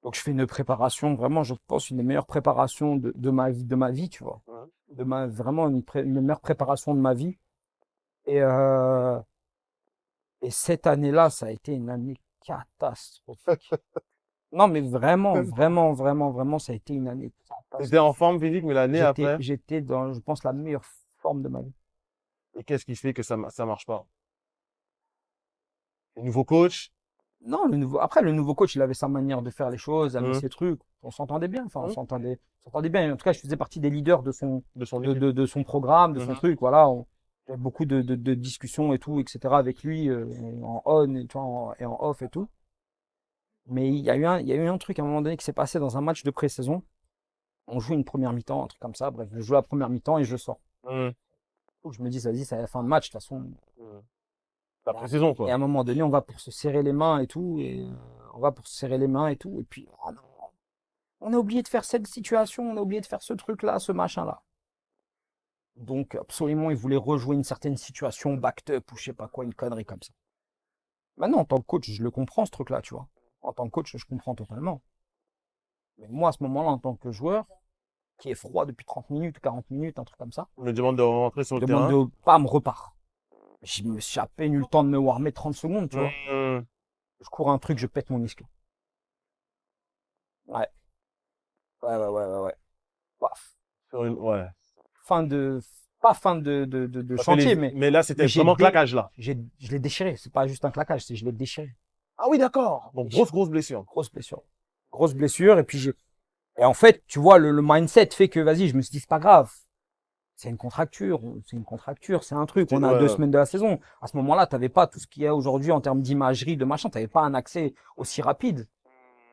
Donc, je fais une préparation, vraiment, je pense, une des meilleures préparations de ma vie, tu vois.
Ouais.
Vraiment une meilleure préparation de ma vie. Et, et cette année-là, ça a été une année catastrophique. Non, mais vraiment, vraiment, vraiment, vraiment, ça a été une année catastrophique.
T'étais en forme physique, mais l'année après.
J'étais dans, je pense, la meilleure forme de ma vie.
Et qu'est-ce qui fait que ça marche pas? Le nouveau coach.
Non, après, le nouveau coach, il avait sa manière de faire les choses, il avait
Mhm.
ses trucs. On s'entendait bien. Enfin,
Mhm.
on s'entendait bien. En tout cas, je faisais partie des leaders de
De son équipe.
de son programme, de son
Mhm.
truc. Voilà. J'avais beaucoup de discussions et tout, etc. avec lui, en on et, tu vois, et en off et tout. Mais il y a eu un truc à un moment donné qui s'est passé dans un match de pré-saison. On joue une première mi-temps, un truc comme ça. Bref, je joue la première mi-temps et je sors.
Mhm.
Donc, je me dis, vas-y, c'est la fin de match, de toute façon.
Mhm. La pré-saison,
Et
quoi.
à un moment donné, on va pour se serrer les mains et tout. Et on va pour se serrer les mains et tout. Et puis, oh non, on a oublié de faire cette situation, on a oublié de faire ce truc-là, ce machin-là. Donc, absolument, il voulait rejouer une certaine situation, backed up ou je sais pas quoi, une connerie comme ça. Maintenant, en tant que coach, je le comprends, ce truc-là, tu vois. En tant que coach, je comprends totalement. Mais moi, à ce moment-là, en tant que joueur, qui est froid depuis 30 minutes, 40 minutes, un truc comme ça,
On me demande de rentrer sur le
demande
terrain.
de pas me repart. Je me suis à peine eu le temps de me warmer 30 secondes, tu vois.
Mhm.
Je cours un truc, je pète mon ischio. Ouais. Ouais. Paf.
Ouais.
Fin de, pas fin de
Parce que
chantier,
mais là, c'était
mais
vraiment claquage, là.
je l'ai déchiré. C'est pas juste un claquage, je l'ai déchiré.
Ah oui, d'accord. Donc, grosse blessure.
Grosse blessure. Grosse blessure. Et en fait, tu vois, le mindset fait que, vas-y, je me suis dit, c'est pas grave. C'est une contracture, c'est un truc. On a
Ouais,
2 semaines de la saison. À ce moment-là, t'avais pas tout ce qu'il y a aujourd'hui en termes d'imagerie, de machin. T'avais pas un accès aussi rapide.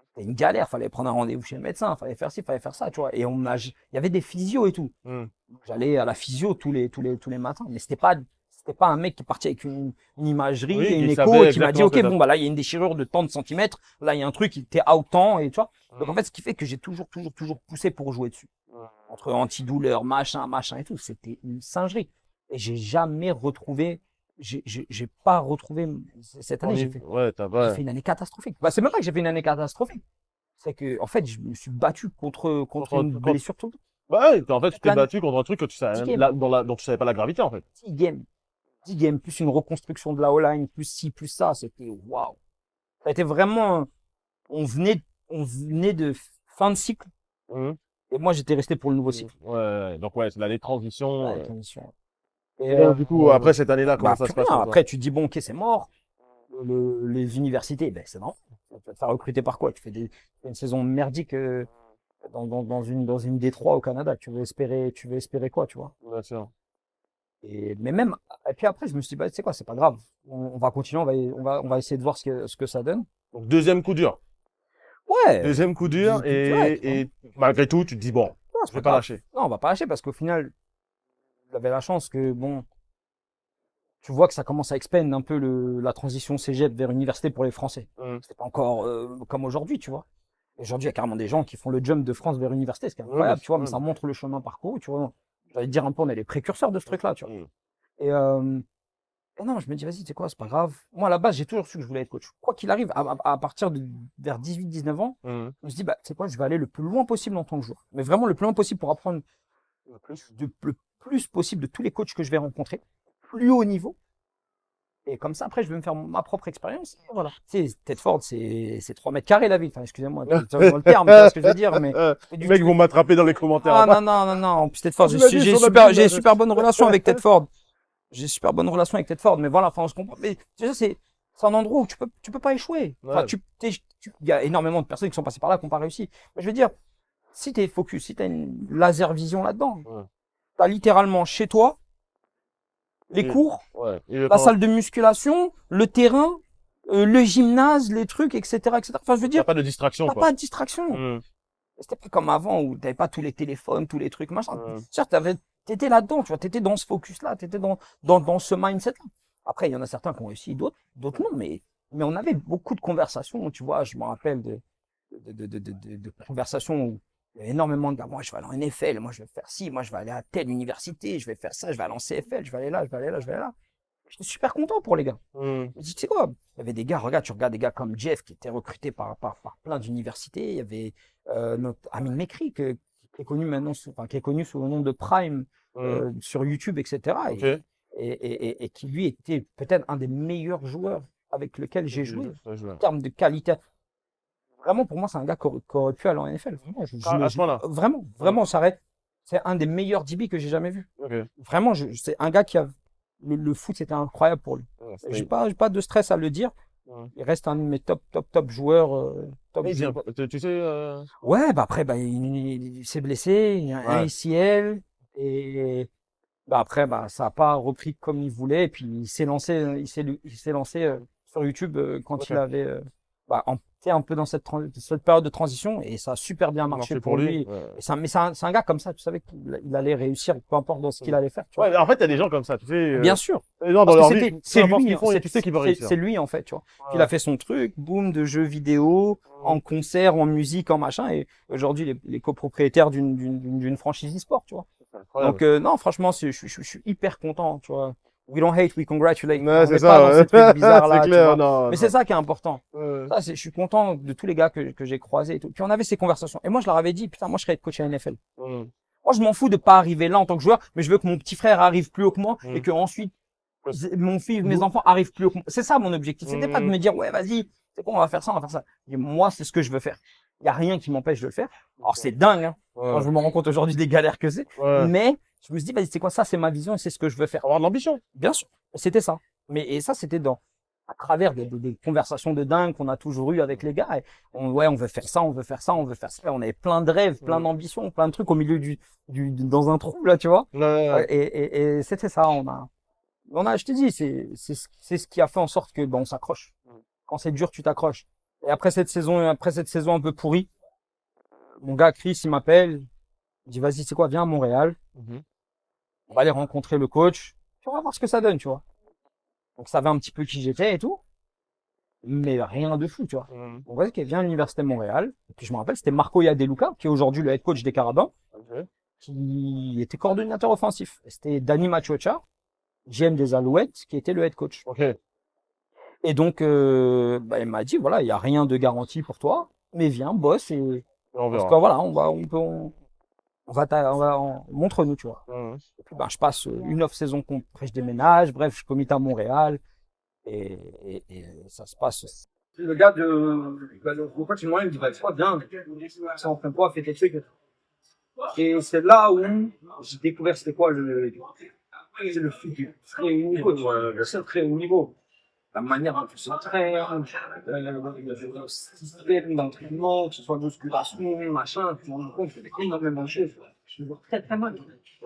C'était une galère. Fallait prendre un rendez-vous chez le médecin. Fallait faire ci, fallait faire ça, tu vois. Et il y avait des physios et tout.
Mhm.
J'allais à la physio tous les matins. Mais c'était pas un mec qui partait avec une imagerie
Oui,
et une
qui
écho
savait
et qui m'a dit,
exactement
OK,
ce que
bon, bah là, il y a une déchirure de tant de centimètres. Là, il y a un truc, il était out tant et tu vois. Donc, en fait, ce qui fait que j'ai toujours poussé pour jouer dessus. Entre antidouleur, machin et tout. C'était une singerie. Et j'ai pas retrouvé cette année.
Ouais,
J'ai fait une année catastrophique. Bah, c'est même pas que j'ai fait une année catastrophique. C'est que, en fait, je me suis battu contre une blessure tout le temps.
Bah ouais, en fait, tu
Toute
t'es
l'année.
battu contre un truc que tu
10
savais,
games.
dont tu savais pas la gravité, en fait.
10 games. 10 games, plus une reconstruction de la O-line, plus ci, plus ça. C'était waouh. Ça a été vraiment, on venait de fin de cycle.
Mhm.
Et moi, j'étais resté pour le nouveau cycle.
Ouais, donc ouais, c'est l'année de transition.
Ouais, transition. Et,
Et donc, du coup, après cette année-là, comment
bah,
ça
plus
se passe
rien.
pour toi?
Après, tu te dis, bon, OK, c'est mort. Les universités, ben, c'est normal. Tu vas te faire recruter par quoi? Tu fais une saison merdique dans une D3 au Canada. Tu veux espérer quoi, tu vois?
Bien sûr.
Et puis après, je me suis dit, bah, tu sais quoi, c'est pas grave. On va continuer, on va essayer de voir ce que ça donne.
Donc, deuxième coup dur.
Ouais,
Deuxième coup dur,
direct, hein.
et malgré tout, tu te dis, bon,
Non,
je
c'est
vais
pas
pas
grave.
lâcher.
Non, on va pas lâcher parce qu'au final, j'avais la chance que, bon, tu vois que ça commence à expand un peu la transition cégep vers université pour les Français.
Mhm.
C'est pas encore comme aujourd'hui, tu vois. Aujourd'hui, il y a carrément des gens qui font le jump de France vers université, c'est incroyable, tu vois, mais ça montre le chemin parcouru, tu vois. J'allais te dire un peu, on est les précurseurs de ce truc-là, tu vois.
Mhm.
Et, non, je me dis, vas-y, tu sais quoi, c'est pas grave. Moi, à la base, j'ai toujours su que je voulais être coach. Quoi qu'il arrive, à partir de vers 18-19 ans,
Mhm.
je me suis dit, bah, tu sais quoi, je vais aller le plus loin possible en tant que joueur. Mais vraiment le plus loin possible pour apprendre le plus possible de tous les coachs que je vais rencontrer, plus haut niveau. Et comme ça, après, je vais me faire ma propre expérience. Et voilà. Tu sais, Tedford, c'est 3 mètres carrés la ville. Enfin, excusez-moi, dans le terme, tu vois ce que je veux dire. Mais
Les mecs vont m'attraper dans les commentaires.
ah, non, non, non, non. En plus, Tedford,
Tu l'as dit sur la
j'ai
ville.
super bonne relation avec Tedford. J'ai super bonne relation avec Tedford. Mais voilà, enfin, on se comprend. Mais tu sais, c'est un endroit où tu peux pas échouer. Enfin,
Ouais.
il y a énormément de personnes qui sont passées par là qui n'ont pas réussi. Mais je veux dire, si t'es focus, si t'as une laser vision là-dedans,
Ouais.
t'as littéralement chez toi les
Et-
cours,
Ouais.
la salle de musculation, le terrain, le gymnase, les trucs, etc., etc. Enfin, je veux
T'as
dire,
pas de distraction,
t'as
quoi.
pas de distraction.
Hum,
C'était pas comme avant où t'avais pas tous les téléphones, tous les trucs, machin.
hum.
Certes, t'étais là-dedans, tu vois, t'étais dans ce focus-là, t'étais dans ce mindset-là. Après, il y en a certains qui ont réussi, d'autres non, mais on avait beaucoup de conversations, tu vois, je me rappelle de conversations où il y avait énormément de gars, moi je vais aller en NFL, moi je vais faire ci, moi je vais aller à telle université, je vais faire ça, je vais aller en CFL, je vais aller là, je vais aller là, je vais aller là. J'étais super content pour les gars.
Hum.
Je me dis, tu sais quoi, il y avait des gars, regarde, tu regardes des gars comme Jeff qui étaient recrutés par plein d'universités, il y avait notre Amin Mekri qui est connu maintenant, qui est connu sous le nom de Prime
Hum.
sur YouTube, etc.
Ok.
Et qui lui était peut-être un des meilleurs joueurs avec lequel j'ai joué
Ouais, je vois.
en termes de qualité. Vraiment, pour moi, c'est un gars qui aurait pu aller en NFL. Vraiment,
À ce moment-là.
vraiment, c'est un des meilleurs DB que j'ai jamais vu.
Ok.
Vraiment, c'est un gars qui a. Le foot, c'était incroyable pour lui.
Ouais,
J'ai pas de stress à le dire.
Hum.
Il reste un de mes top joueurs. Top
Mais il vient
joueurs.
pas. Tu sais.
Ouais, bah après, bah, il s'est blessé, il y a un
Ouais.
ACL. Et bah après, bah, ça n'a pas repris comme il voulait. Et puis, il s'est lancé sur YouTube quand
Ok.
il avait. Tu sais, un peu dans cette période de transition. Et ça a super bien marché pour lui.
Ouais.
Et mais c'est un gars comme ça, tu savais qu'il allait réussir, peu importe dans ce qu'il allait faire. Tu vois.
Ouais, en fait, il y a des gens comme ça, tu sais.
Bien sûr.
Les gens dans
Parce que
leur vie, peu
c'est
importe ce
lui,
qu'ils font, tu sais qu'ils vont réussir.
c'est lui en fait, tu vois.
Ouais.
Il a fait son truc, boum, de jeux vidéo, en concert, en musique, en machin, et aujourd'hui, les copropriétaires d'une franchise e-sport, tu vois.
Incroyable.
Donc, non, franchement, je suis hyper content, tu vois. We don't hate, we congratulate.
Ouais,
On
c'est
n'est
ça,
pas dans
ouais.
ces trucs bizarres là,
C'est
tu
clair,
vois.
non,
Mais
non.
c'est ça qui est important.
Ouais.
Ça, je suis content de tous les gars que j'ai croisés et tout. Puis on avait ces conversations. Et moi, je leur avais dit, putain, moi, je serais coach à NFL.
Hum.
Moi, je m'en fous de pas arriver là en tant que joueur, mais je veux que mon petit frère arrive plus haut que moi et
Mm.
que ensuite mon fils, mes
Vous-
enfants arrivent plus haut que moi. C'est ça mon objectif. C'était pas de
Mm.
me dire, ouais, vas-y, c'est quoi, on va faire ça, on va faire ça. Et moi, c'est ce que je veux faire. Il y a rien qui m'empêche de le faire. Alors, c'est dingue, hein. Quand
Ouais.
je me rends compte aujourd'hui des galères que c'est.
Ouais.
Mais je me suis dit, vas-y, c'est quoi ça? C'est ma vision et c'est ce que je veux faire.
Avoir de l'ambition.
Bien sûr. C'était ça. Et ça, c'était à travers des conversations de dingue qu'on a toujours eues avec les gars. Et ouais, on veut faire ça, on veut faire ça, on veut faire ça. On avait plein de rêves, plein d'ambitions, plein de trucs au milieu dans un trou, là, tu vois.
Ouais.
Et c'était ça. Je te dis, c'est ce qui a fait en sorte que, on s'accroche. Quand c'est dur, tu t'accroches. Et après cette saison un peu pourrie, mon gars Chris, il m'appelle. Il dit, vas-y, c'est quoi, viens à Montréal.
Mhm.
On va aller rencontrer le coach. Tu vas voir ce que ça donne, tu vois. Donc, ça savait un petit peu qui j'étais et tout. Mais rien de fou, tu vois.
Mhm.
Donc, vas-y, qui vient à l'Université de Montréal. Et puis, je me rappelle, c'était Marco Yadeluca, qui est aujourd'hui le head coach des Carabins,
Ok.
qui était coordonnateur offensif. Et c'était Danny Machocha, GM des Alouettes, qui était le head coach.
Ok.
Et donc, il m'a dit, voilà, il n'y a rien de garanti pour toi, mais viens, bosse et
On
parce
verra.
que voilà, montre-nous, tu vois.
Mhm.
Et puis, je passe une off-saison après je déménage, bref, je commute à Montréal et ça se passe. Le gars le coach, il me dit, c'est pas bien, c'est en train de quoi, fais tes trucs. Et c'est là où j'ai découvert c'était quoi le foot du très haut niveau, le très haut niveau. La manière dont tu s'entraînes, le système d'entraînement, que ce soit musculation, machin, tu te rends compte qu'il y a énormément de choses. Je me vois très très mal.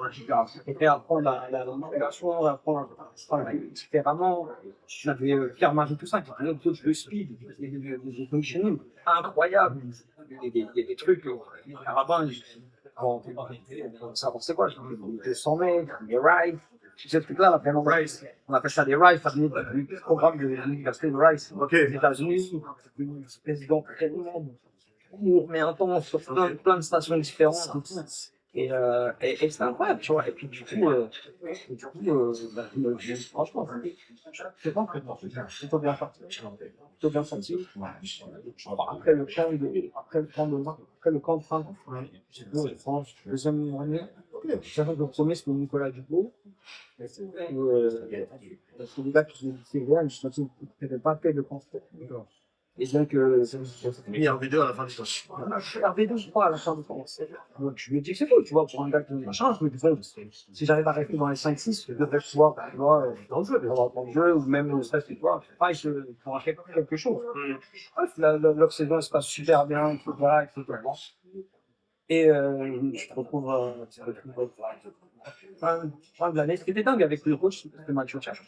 J'ai apprendre la musculation, apprendre à travailler différemment. J'avais Pierre Marie Toussaint qui était un coach de speed, des conditioning incroyables. Des trucs, les carabins, ça c'est quoi? Des 100 mètres, des rides. Ces trucs-là, vraiment, on appelle ça des rides, ça venait du programme de l'université de Rice aux États-Unis, une espèce d'entraînement court mais intense sur plein de stations différentes et tout. Et c'est incroyable, tu vois. Et puis du coup, franchement, je pense que c'est plutôt bien sorti. Plutôt bien senti. Après le camp de printemps, j'ai fait France, deuxième année. J'ai fait le premier, c'était Nicolas Dubois.
C'est des gars qui c'est réel, je n'avais pas fait de constat. Et donc,
Il y a un vidéo à la fin du temps.
RB2, je crois, à la fin de France. Donc, je lui ai dit que c'est cool, tu vois, pour un gars qui machin, je me disais, si j'arrive à rester dans les 5-6, je devrais pouvoir, tu vois, dans le jeu, dans le jeu, ou même au stress, tu vois, pareil, pour acheter quelque chose. Bref, l'off-saison se passe super bien, etc., etc. Et je te retrouve, fin de l'année. Ce qui était dingue avec le coach, c'était Mathieu Tchach.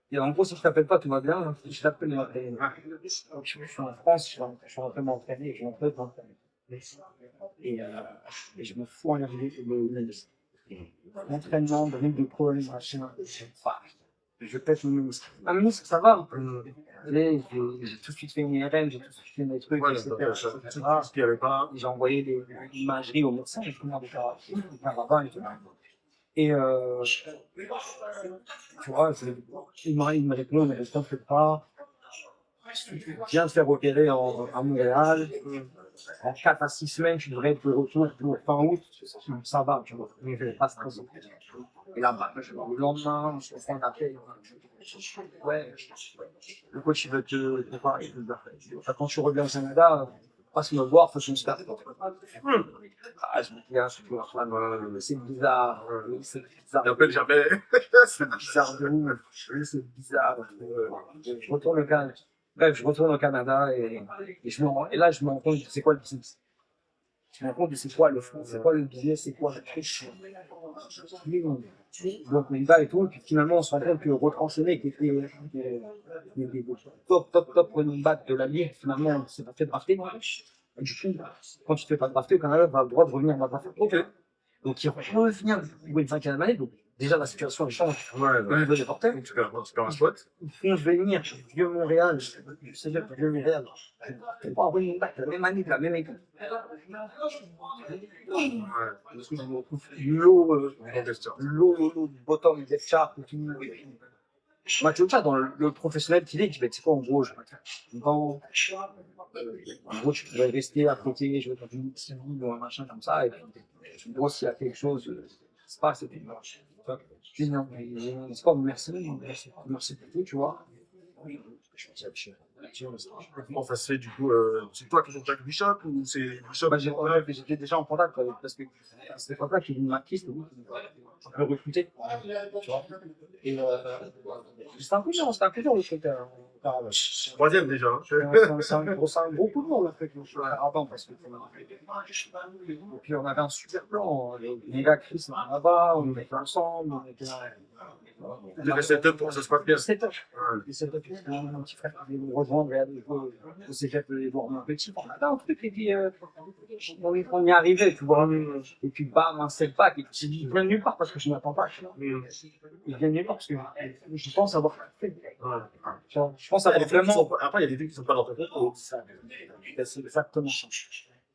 Et en gros, si je t'appelle pas, tout va bien. Si je t'appelle, je suis en France, je suis en train de m'entraîner, je suis en train de m'entraîner. Et je me fous en l'entraînement, de de pro, machin. Je pète mon ministre. Un ministre, ça va. J'ai tout de suite fait une IRM, j'ai tout de suite fait mes trucs, etc.
Ce qu'il n'y avait pas.
J'ai envoyé des imageries au médecin, j'ai commandé des caravans et tout. Et tu vois, il me répond, mais t'en fais pas. Je viens de faire opérer à Montréal. En 4 à 6 semaines, tu devrais être de retour pour fin août. Ça va, tu vois. Je vais pas stresser. Et là, bah, le lendemain, je fais un appel. Ouais, le coach, il veut te préparer. Quand tu reviens au Canada, passe me voir, faut que je me starte. Ah, je me dis, ah, c'est bizarre, c'est bizarre.
J'appelle jamais.
C'est bizarre de ouf, c'est bizarre. Je retourne au Canada. Bref, je retourne au Canada et là, je me rends compte de c'est quoi le business. Je me rends compte de c'est quoi le fond, c'est quoi le business, c'est quoi le truc. Donc, on y va et tout, et puis finalement, on se rend compte que retransonner, qui était des top running back de la ligue, finalement, on s'est pas fait drafter. Et du coup, quand tu te fais pas drafter, au Canada, tu as le droit de revenir dans ta OK. Donc, il revient pour une 5e année, donc déjà la situation change au niveau des porteurs.
Tu perds un spot.
Ils font venir Vieux Montréal, je sais pas, Vieux Montréal. C'est pas un running back, la même année, la même équipe. Parce que je me retrouve l'eau du bottom des charts et tout. Mathieu Tchach, dans le professionnel qu'il est, il dit, ben, tu sais quoi, en gros, je en gros, tu pourrais rester à côté, je vais dans une petite ville ou un machin comme ça, et puis, en gros, s'il y a quelque chose qui se passe, et puis, je dis, non, mais c'est pas merci pour tout, tu vois.
Comment ça se fait du coup c'est toi qui contactes Bishop ou c'est Bishop
Bah, j'étais déjà en contact parce que c'était pas là qu'il m'a quitté, je me recruter. Tu vois. Et c'était un peu dur le truc.
troisième déjà.
C'est un gros coup de mot le truc avant parce que et puis on avait un super plan. Les gars Chris étaient là-bas, on était ensemble, on était là.
Le setup pour que ça se passe bien.
Le setup, mon petit frère qui venait me rejoindre au cégep les voir mon petit. On avait un truc et puis on y arrivait, tu vois. Et puis bam, un setback. Il vient de nulle part parce que je ne m'attends pas. Il vient de nulle part parce que je pense avoir fait. Je pense avoir vraiment.
Après, il y a des trucs qui ne sont pas dans ton contrôle.
C'est exactement ça.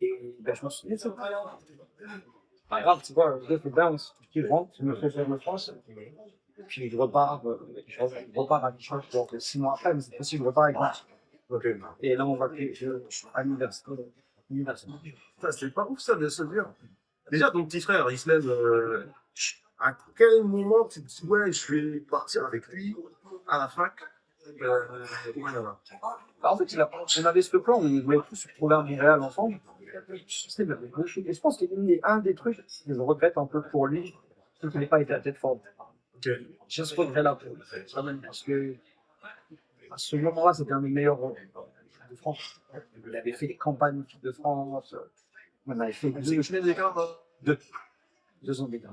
Et ben, je me suis dit, c'est pas grave, tu vois, je fais bounce, je rentre, je me fais faire de France. Puis je repars à Vichy, genre 6 mois après, mais cette fois-ci, je repars avec moi.
Okay.
Et là, on va à l'université.
C'est pas ouf ça de se dire. Déjà, ton petit frère, il se lève. À quel moment tu te dis, ouais, je vais partir avec lui à la fac voilà.
En fait, on avait ce plan, on voulait tous se trouver à Montréal ensemble. C'était bien. Et je pense qu'un des trucs que je regrette un peu pour lui, c'est qu'il n'ait pas été à tête forte.
Okay.
J'ai ce regret-là pour lui. Parce que à ce moment-là, c'était un des meilleurs de France. Il avait fait des campagnes d'équipe de France. On avait fait deux ans d'écart.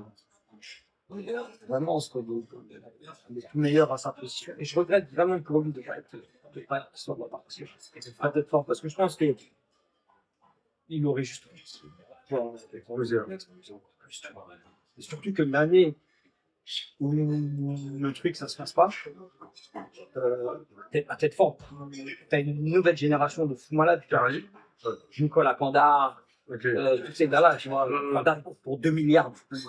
Vraiment, c'était les tout meilleurs à sa position. Et je regrette vraiment pour lui de ne pas être sur la part. Parce que c'était pas tête forte. Parce que je pense qu'il aurait juste. Et surtout que l'année où le truc ça se passe pas, t'es à tête forte. T'as une nouvelle génération de fous malades qui arrive. Nicolas Pandar, tous ces gars-là, tu vois, Pandar pour 2 milliards. Je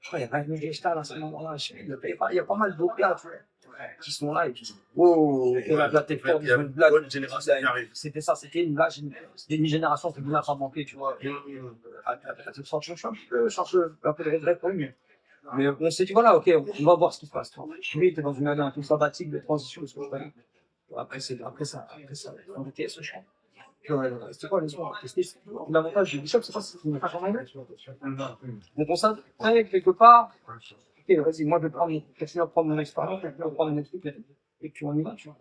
crois qu'il y a Raymond Gestal à ce moment-là. Il y a pas mal d'autres gars qui sont là et qui disent oh, la tête forte.
Il y a une bonne génération qui arrive.
C'était ça, c'était une génération qui venait à pas manquer, tu vois. À tête forte, je suis un peu de regret pour lui. Mais on s'est dit, voilà, ok, on va voir ce qui se passe. Lui, il était dans une année un peu sabbatique de transition, parce que je connais. Après ça, on était ce champ. C'était quoi les soins? L'avantage du Bishop, c'est pas si tu ne pas quand même. Donc on s'intéresse quelque part. Ok, vas-y, moi je vais continuer à prendre mon expérience, je vais prendre mon truc, et puis on y va, tu vois.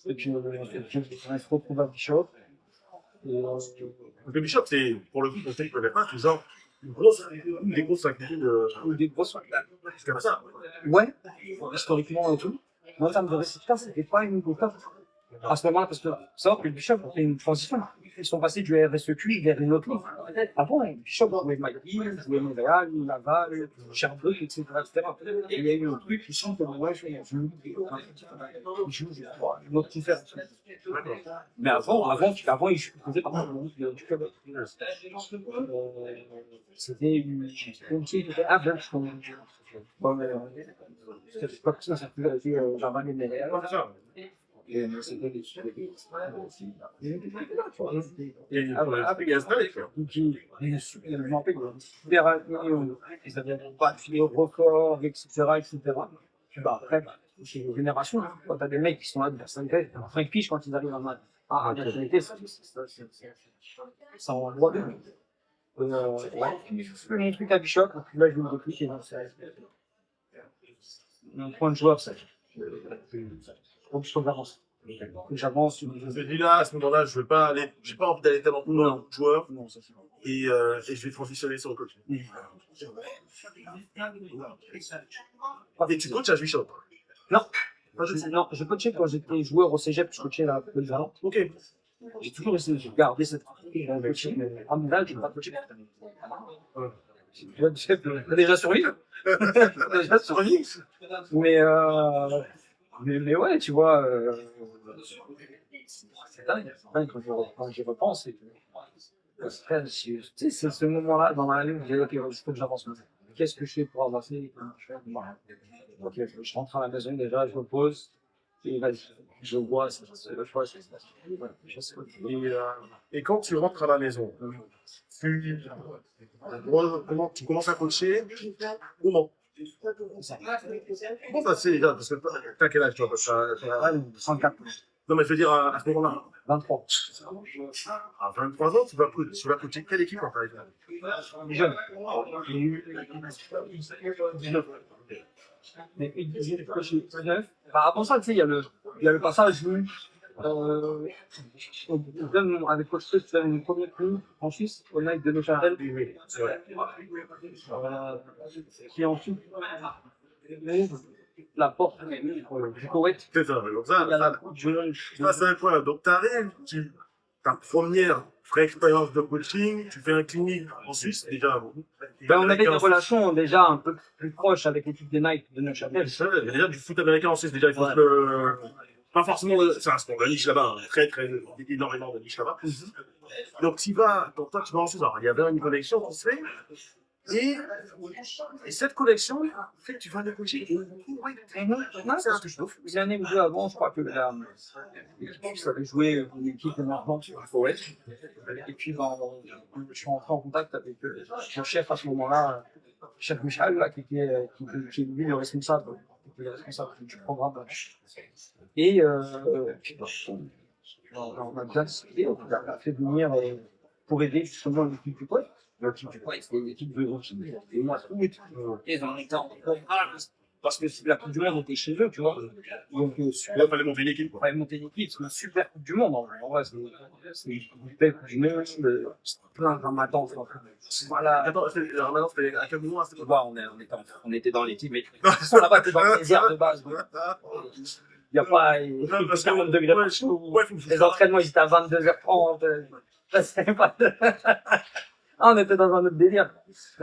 Et puis on se retrouve à Bishop. Et,
Le Bishop, c'est, pour le coup, pour ceux qui ne connaissent pas, c'est genre des grosses inquiétudes.
des grosses.
C'est comme ça.
Ouais, historiquement et tout. Mais en termes de résultats, c'était pas une époque. À ce moment-là, parce que ça va que le Bishop a fait une transition. Ils sont passés du RSEQ vers une autre ligne. Avant, le Bishop jouait McGill, jouait Montréal, Laval, Sherbrooke, etc., etc. Et il y a eu un truc qui semble que moi, je joue une autre conférence. Mais avant, ils faisaient partie du club. C'était une petite average. Bon, mais c'est pas que ça fait Javan et Ménère. Et c'était des ils avaient pas filé au record, etc. Bah, après, c'est une génération. Quand t'as des mecs qui sont là de la 5 piges quand ils arrivent à la nationalité, ça envoie bien. Je fais mon truc à Bishop, puis là je me déclic et mon point de joueur, c'est faut que j'avance. J'avance.
Je me dis là, à ce moment-là, je veux pas aller, j'ai pas envie d'aller tellement plus loin dans le joueur.
Non, ça c'est bon.
Et je vais transitionner sur le coaching. Et tu coaches à Bishop?
Non, je coachais quand j'étais joueur au cégep, je coachais la polyvalente.
Ok.
J'ai toujours essayé de garder cette pratique de coaching, mais à mon âge, je n'ai pas coaché. T'as déjà survécu. Déjà survécu. Mais ouais, tu vois, c'est dingue. Quand j'y repense, c'est ce moment-là dans ma vie où j'ai dit, ok, il faut que j'avance maintenant. Qu'est-ce que je fais pour avancer? Ok, je rentre à la maison déjà, je me pose, et vas-y, je vois, le choix, c'est ça.
Et quand tu rentres à la maison, comment tu commences à coacher? Comment? Comment ça se fait déjà? Parce que t'as quel âge toi?
34,
Non mais je veux dire à ce moment-là.
23.
À 23 ans, tu vas coacher quelle équipe en fait?
Les jeunes. J'ai eu 19. Mais une deuxième fois, j'ai eu 19. Avant ça, tu sais, il y a le passage où avec Coach Tuck, tu fais une première prime en Suisse, au Nike de Neuchâtel. Qui ensuite la porte du Koweït.
C'est ça, donc ça, c'est incroyable. Donc t'arrives, ta première vraie expérience de coaching, tu fais un clinique en Suisse, déjà.
Ben, on avait des relations déjà un peu plus proches avec l'équipe des Nike de Neuchâtel.
Il y a déjà du foot américain en Suisse, déjà, il faut pas forcément, c'est un sport de niche là-bas, énormément de niche là-bas. Donc tu vas, donc toi tu vas en Suisse, alors il y avait une connexion qui se fait, et cette connexion fait que tu vas le coacher.
C'est un touche d'ouf. Une année ou deux avant, je crois que l'équipe suisse avait joué une équipe émergente sur le Koweït. Et puis, je suis rentré en contact avec mon chef à ce moment-là, chef Michel, là, qui est lui le responsable, du programme. Et puis, on a bien discuté, on a fait venir pour aider justement l'équipe du Koweït. L'équipe du Koweït, c'était une équipe de Russie. Et moi, ils ont été en parce que la Coupe du Monde était chez eux, tu vois. Donc,
Il fallait monter une équipe,
il fallait monter une équipe, c'est une super Coupe du Monde. En vrai, c'est une belle Coupe du Monde, plein de ramadans. Voilà.
Attends, le ramadan, c'était à quel moment?
On était dans l'équipe, mais on n'a pas été dans le désert de base. Il n'y a pas. Il
Parce
fait 40 degrés partout.
que
Les entraînements, ils étaient à 22h30. Ah, on était dans un autre délire.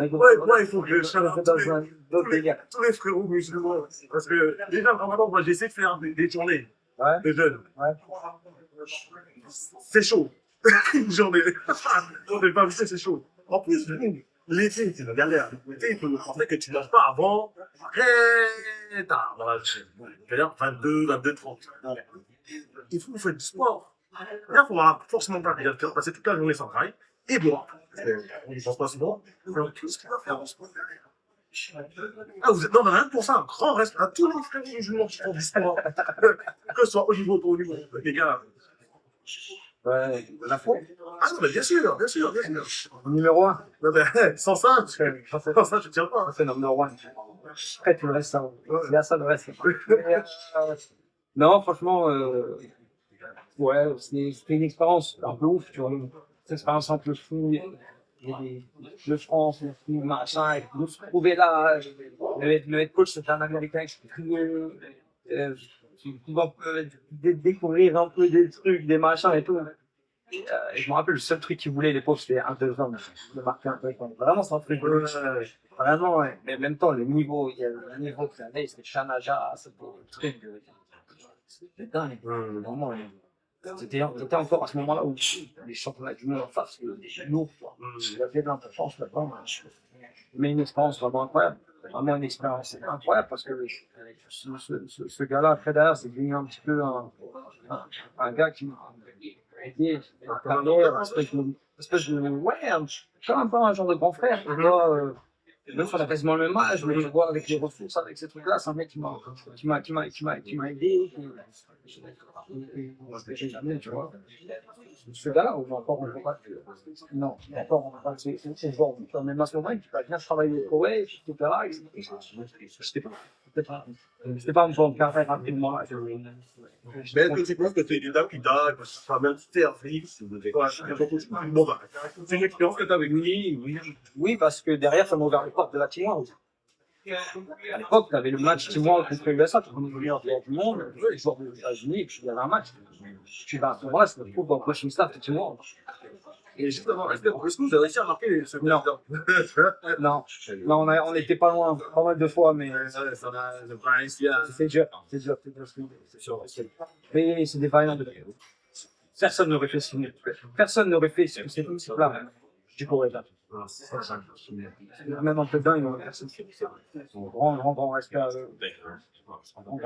il faut que je
On était dans un autre délire.
tous les frérots musulmans. Parce que déjà, vraiment, moi, j'essaie de faire des journées
Ouais.
de jeunes.
Ouais.
C'est chaud. Une journée. On n'est pas habitué, c'est chaud. En plus, l'été, c'est la galère. L'été, il faut penser que tu ne manges pas avant très tard. Voilà, c'est-à-dire 22, 30. Il faut faire du sport. Là, il faut forcément pas passer toute la journée sans travail. et boire. On ne pense pas souvent. Qu'est-ce qu'il va faire en ce moment? Ah, vous êtes, non, mais rien que pour ça, un grand respect à tous les frères musulmans qui font du sport, que ce soit au niveau, au niveau, les gars.
Ouais, la foi.
Ah non, mais bien sûr, bien sûr, bien sûr.
Numéro 1.
Non, mais sans ça, sans ça, je tiens pas.
C'est numéro 1. Après, tout le reste, ça. C'est à ça le reste. Non, franchement, ouais, c'était une expérience un peu ouf, tu vois. Cette expérience entre le fou et le France, le fou, machin, et de se trouver là, le head coach, c'était un Américain qui tu pouvais un peu découvrir un peu des trucs, des machins et tout. Et je me rappelle, le seul truc qu'ils voulaient, les pauvres, c'était un, deux ans de marquer un truc. Vraiment, c'est un truc. Vraiment, ouais. Mais en même temps, le niveau, il y a le niveau que avait, c'était Shanaja, c'était le truc. C'était dingue. Vraiment, ouais. C'était encore à ce moment-là où les championnats du monde en face, c'était lourd, quoi. Il y avait de l'importance là-dedans. Mais une expérience vraiment incroyable. Vraiment une expérience incroyable parce que ce gars-là, après derrière, c'est devenu un petit peu un gars qui m'a aidé à carrière, une espèce de, ouais, comme un peu un genre de grand frère, tu vois. Même si on a quasiment le même âge, mais je vois avec les ressources, avec ces trucs-là, c'est un mec qui m'a aidé. J'ai jamais, tu vois. Ce gars-là, encore, on ne voit pas. Non, encore, on ne voit pas. C'est bon. Même à ce moment, il va bien travailler au Koweït, etc. C'était pas un bon carrière rapidement.
Mais est-ce que tu penses que c'est une étape qui t'a, que ça m'a même servi? Bon, bah, c'est une expérience que tu as avec lui.
Oui, parce que derrière, ça m'a ouvert les portes de la teamwork. À l'époque, tu avais le match teamwork contre l'USA, tu prenais le meilleur joueur du monde, les joueurs des États-Unis, et puis il y avait un match. Tu vas à ce moment-là, c'est le trouve dans le coaching staff de teamwork.
Et justement, est-ce que vous avez réussi à marquer ce
Non. Non, non, on était pas loin, pas mal de fois, mais c'est dur, c'est dur, c'est sûr. Mais c'est des variantes de personne n'aurait fait ce personne n'aurait fait ce que c'est tout là. Du coup, là. Même en dedans, il y a personne qui fait ça. Grand respect à eux.
Et donc,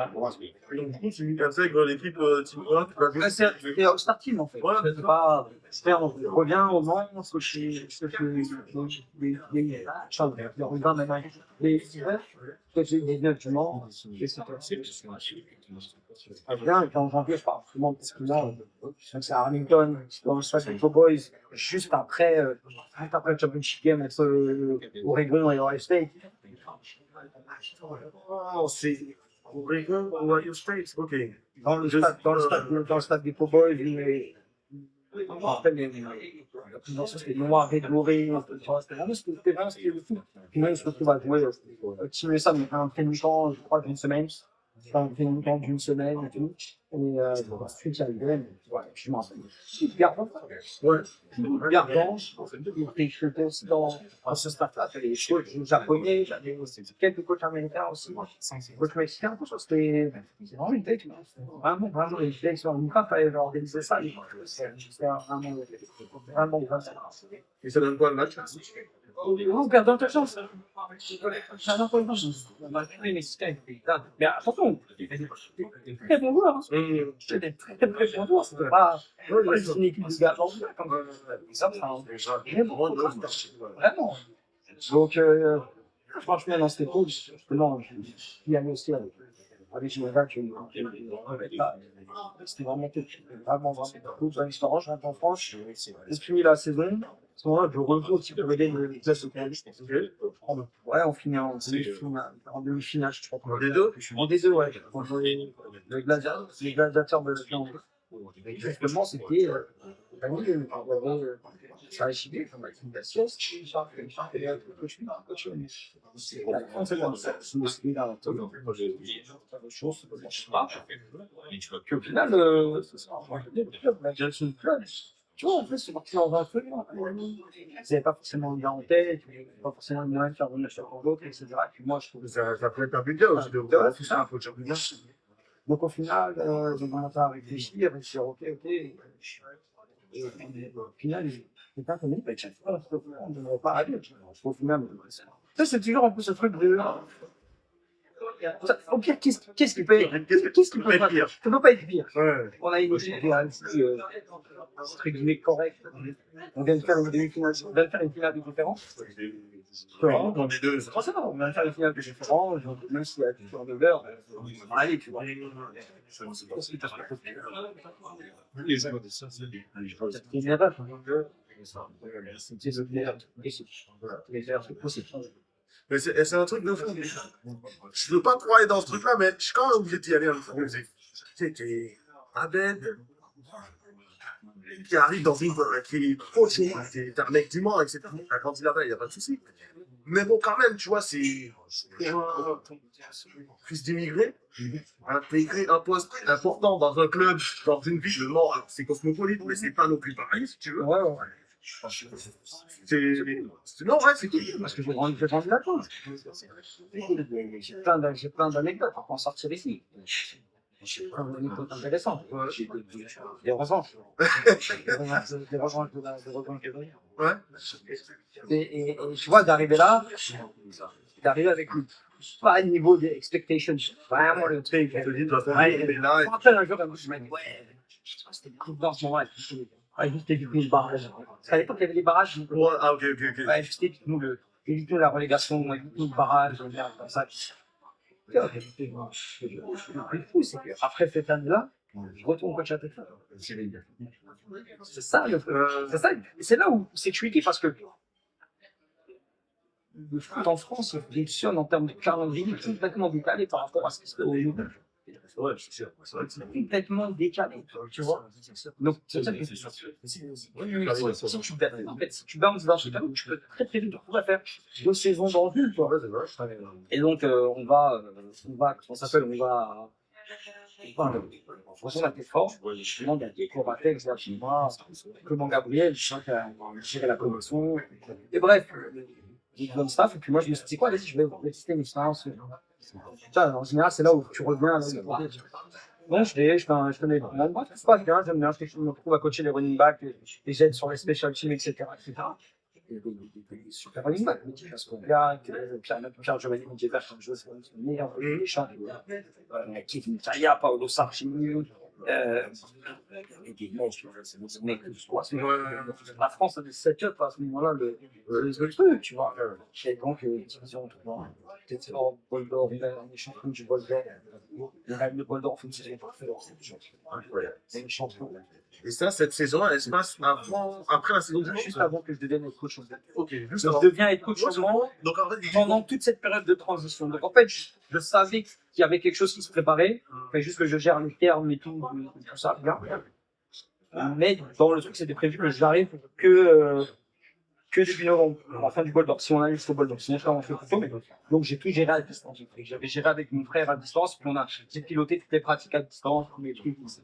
tu intègres l'équipe Teamwork.
C'est All-Star Team en fait.
Ouais,
C'est pas. On revient au Mans, ce que les Rubins maintenant, les 19, que j'ai 19 du Mans, et c'est bien, et puis en janvier, je pars vraiment parce que là, c'est à Arlington, dans le stade des Cowboys, juste après le Championship Game entre Oregon et Ohio State.
Oh, c'est Oregon, Ohio State, ok.
Dans le stade des Cowboys, je me rappelle, c'était noir et doré, c'était vraiment ce qui est le fou. Puis là, il se retrouve à jouer, Team USA, mais un training camp, je crois, d'une semaine. Enfin, un training camp d'une semaine et tout. Et ensuite, il y a le game. Ouais, je m'en rappelle. C'est Gardant. Ouais. Gardant. Il était aussi dans ce staff-là. Il y avait des coachs japonais, j'avais quelques coachs américains aussi. Coach mexicain, c'était vraiment une tête. Vraiment, les idées sur une frappe, fallait organiser ça. C'était vraiment bien.
Et ça donne quoi le match?
On perd dans ta chance. Mais attention, très bon joueur. C'était très bons joueurs. C'était pas une équipe de gars comme ça. Vraiment. Donc, franchement, dans cette époque, justement, il y avait aussi avec Geneva c'était vraiment cool. Dans l'histoire, je rentre en France, je finis la saison. À ce moment-là, je rejoue aussi pour aider le classe au Canada. Ouais, on finit en demi-finale, je crois.
En D2?
En D2, ouais. Les gladiateurs de l'Irlande. Justement, c'était ça a chivé comme la sieste. Puis au final, la direction du club, tu vois, en fait, c'est parti dans un truc. Ils n'avaient pas forcément le gars en tête, ils n'avaient pas forcément le moyen de faire venir sur l'autre, etc. Et puis moi, je trouve que
Ça peut être un budget aussi de
ouais, c'est ça, faut que je regarde. Donc au final, j'ai commencé à réfléchir, et dire ok. Et au final, j'ai pas connu, mais chaque fois, on ne devrait pas aller. Au final, ça c'est toujours un peu ce truc de Au pire, qu'est-ce qui peut être pire? Ça peut pas être pire.
Ouais.
On a une équipe entre guillemets correcte. On vient de faire une demi-finale, on vient de faire une finale de conférence.
On est deux.
C'est pas ça, on vient de faire une finale de conférence, même s'il y a du turnover, allez, tu vois. C'est une erreur. C'est possible.
Mais c'est un truc de fou. Je veux pas trop aller dans ce truc-là, mais je suis quand même obligé d'y aller. Tu sais, t'es Abed qui arrive dans une qui est coaché, t'es un mec d'humain, etc. T'as grandi là-bas, il n'y a pas de souci. Mais bon, quand même, tu vois, c'est un fils d'immigré, intégrer un poste important dans un club, dans une ville, le Nord, c'est cosmopolite, mais c'est pas non plus pareil, si tu veux.
Ouais.
Non, ouais, c'est cool.
Parce que j'ai grandi là-dedans. J'ai plein d'anecdotes pour en sortir ici. J'ai plein d'anecdotes intéressantes. Des revanches. Des revanches de rien.
Ouais.
Et tu vois, d'arriver avec pas le niveau des expectations. Vraiment le truc.
Je te dis, de toute façon,
Ouais,
il est là.
je me rappelle un jour, je me dis, ouais, c'était cool dans ce moment-là. Ouais, juste éviter le barrage. Parce qu'à l'époque, il y avait les barrages.
Ouais, ah, ok.
Ouais, juste évite-nous la relégation, évite-nous le barrage, merde, comme ça. Le fou, c'est qu'après cette année-là, je retourne coach à Texas. C'est ça, c'est ça. C'est là où c'est tricky parce que le foot en France fonctionne en termes de calendrier complètement décalé par rapport à ce qui se fait au niveau.
Ouais, c'est sûr. C'est vrai que c'est
Complètement décalé, tu vois. Donc, c'est ça que si tu bounces dans ce cas, tu peux très très vite te retrouver à faire 2 saisons dans une, quoi. Et donc, on va, comment ça s'appelle, on va la tête fort. Je demande à des Coratex, là, chez moi, Clément Gabriel, je sens qu'il a géré la commotion. Et bref, il donne staff, et puis moi, je me suis dit, c'est quoi, vas-y, je vais tester une expérience. En général, c'est là où tu reviens. Donc, je fais les demandes. C'est pas bien, j'aime bien. Je me retrouve à coacher les running backs, les aides sur les special teams, etc. Et des super running backs. Parce qu'on regarde, Pierre Giovanni Medjever, comme joueur, c'est le meilleur des champs. Kevin Taya, Paolo Sarchini. Et des mecs, la France a des setups à ce moment-là, le truc, tu vois. Et donc, division, peut-être en bol d'or, on est champion du bol d'or. On gagne le bol d'or, on fait une saison parfaite. C'est une champion.
Et ça, cette saison, elle se passe après la saison du
Juste avant que je devienne head coach.
Ok, juste
Je
avant.
deviens head coach changement
Donc, en fait,
pendant toute cette période de transition. Donc, en fait, je savais qu'il y avait quelque chose qui se préparait. Il fallait juste que je gère les termes et tout ça bien. Mais dans le truc, c'était prévu que j'arrive que début novembre, à la fin du bol d'or. Si on arrive jusqu'au bol d'or, sinon on fait plutôt. Mais donc j'ai tout géré à distance. J'avais géré avec mon frère à distance, puis j'ai piloté toutes les pratiques à distance, tous les trucs, etc.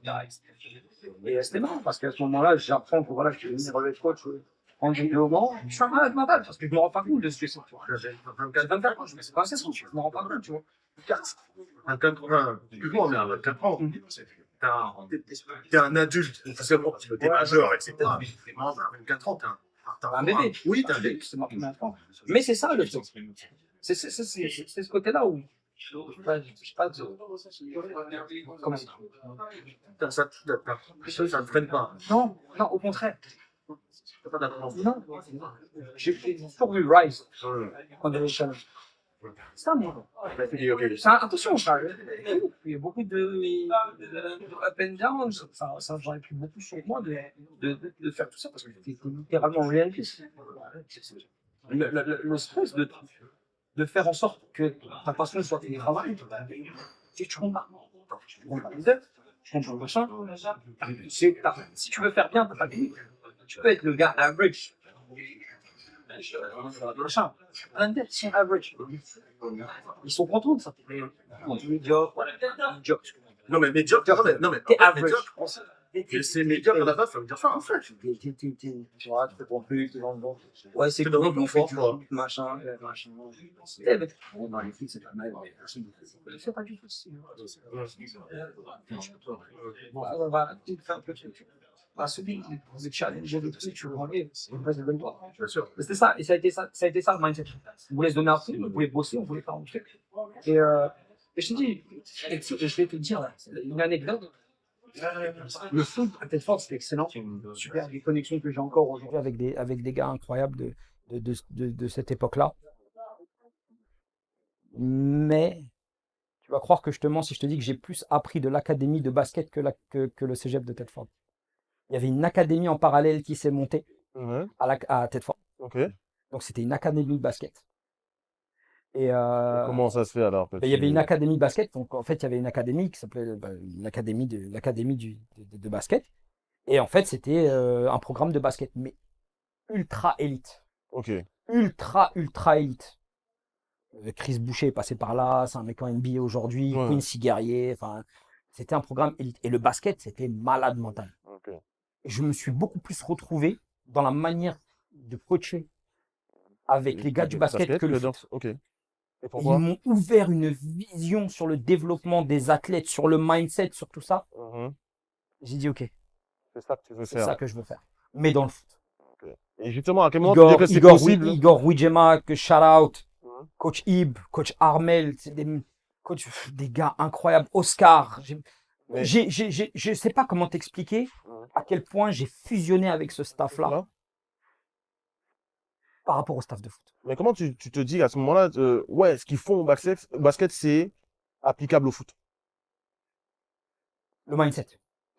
Et c'était marrant parce qu'à ce moment-là, j'apprends que voilà, je suis venu relais coach en développement. Je suis un malade mental parce que je me rends pas compte de ce que c'est. J'ai 24 ans, je me suis pas assez, je me rends pas compte, tu vois.
24 ans, excuse-moi, mais à 24 ans, t'es un adulte, officiellement, t'es majeur, etc. Mais à 24 ans, t'es
un bébé.
Oui, t'es un bébé.
C'est ma première fois. Mais c'est ça le truc. C'est ce côté-là où je sais pas de. Comment ça?
Ça ne freine pas.
Non, au contraire.
T'as pas d'apprendre.
Non, j'ai toujours vu Rise quand j'avais challenge. C'est ça, moi. Attention, ça. Il y a beaucoup de up and down. Ça j'aurais pris beaucoup sur moi de faire tout ça parce que j'étais littéralement en réalité. Le stress de faire en sorte que ta passion soit ton travail, c'est toujours marrant. Tu comprends les deux, tu comprends le machin. Si tu veux faire bien ta famille, tu peux être le gars average. Machin. Plein sont average. Ils sont contents de ça. Médiocre.
Non, mais médiocre, non, mais
T'es average.
C'est médiocre à la base, ça veut dire ça, en fait.
Tu vois, tu fais ton truc, tu vas dans ouais, c'est
dans le confort, tu vois.
Machin. Bon, dans les filles, c'est pas mal. C'est pas du tout. On va faire un peu de truc. Celui qui vous challenge le truc, tu veux relever, c'est une base de bonne toi.
Bien sûr.
C'était ça, et ça a été ça le mindset. On voulait se donner un truc, on voulait bosser, on voulait faire un truc. Et Et je te dis, je vais te dire là, une anecdote. Le foot à Tedford, c'était excellent. Super, les connexions que j'ai encore aujourd'hui.
avec des gars incroyables de cette époque-là. Mais tu vas croire que je te mens si je te dis que j'ai plus appris de l'académie de basket que le cégep de Tedford. Il y avait une académie en parallèle qui s'est montée
Ouais.
à Tedford.
Ok. Et
Donc c'était une académie de basket. Et
comment ça se fait alors que
il y avait
tu-
une académie de basket. Donc en fait, il y avait une académie qui s'appelait l'académie de basket. Et en fait, c'était un programme de basket, mais ultra élite.
Ok.
Ultra élite. Chris Boucher est passé par là, c'est un mec en NBA aujourd'hui,
Ouais.
Quincy Guerrier, enfin, c'était un programme élite. Et le basket, c'était malade mental.
Ok.
Et je me suis beaucoup plus retrouvé dans la manière de coacher avec les gars du basket que le foot.
Ok. Et
Et ils
pourquoi?
m'ont ouvert une vision sur le développement des athlètes, sur le mindset, sur tout ça.
Mhm.
J'ai dit, ok,
C'est ça que tu veux
c'est
faire.
ça que je veux faire. Mais dans le foot.
Ok. Et justement, à quel moment tu dis que c'est possible?
Igor Wijema, que shout out.
Mhm.
Coach Ib, coach Armel, c'est des gars incroyables. Oscar.
Mais-
Je sais pas comment t'expliquer
Mhm.
à quel point j'ai fusionné avec ce staff-là
Là.
par rapport au staff de foot.
Mais comment tu te dis à ce moment-là, ouais, ce qu'ils font au basket, c'est applicable au foot.
Le mindset.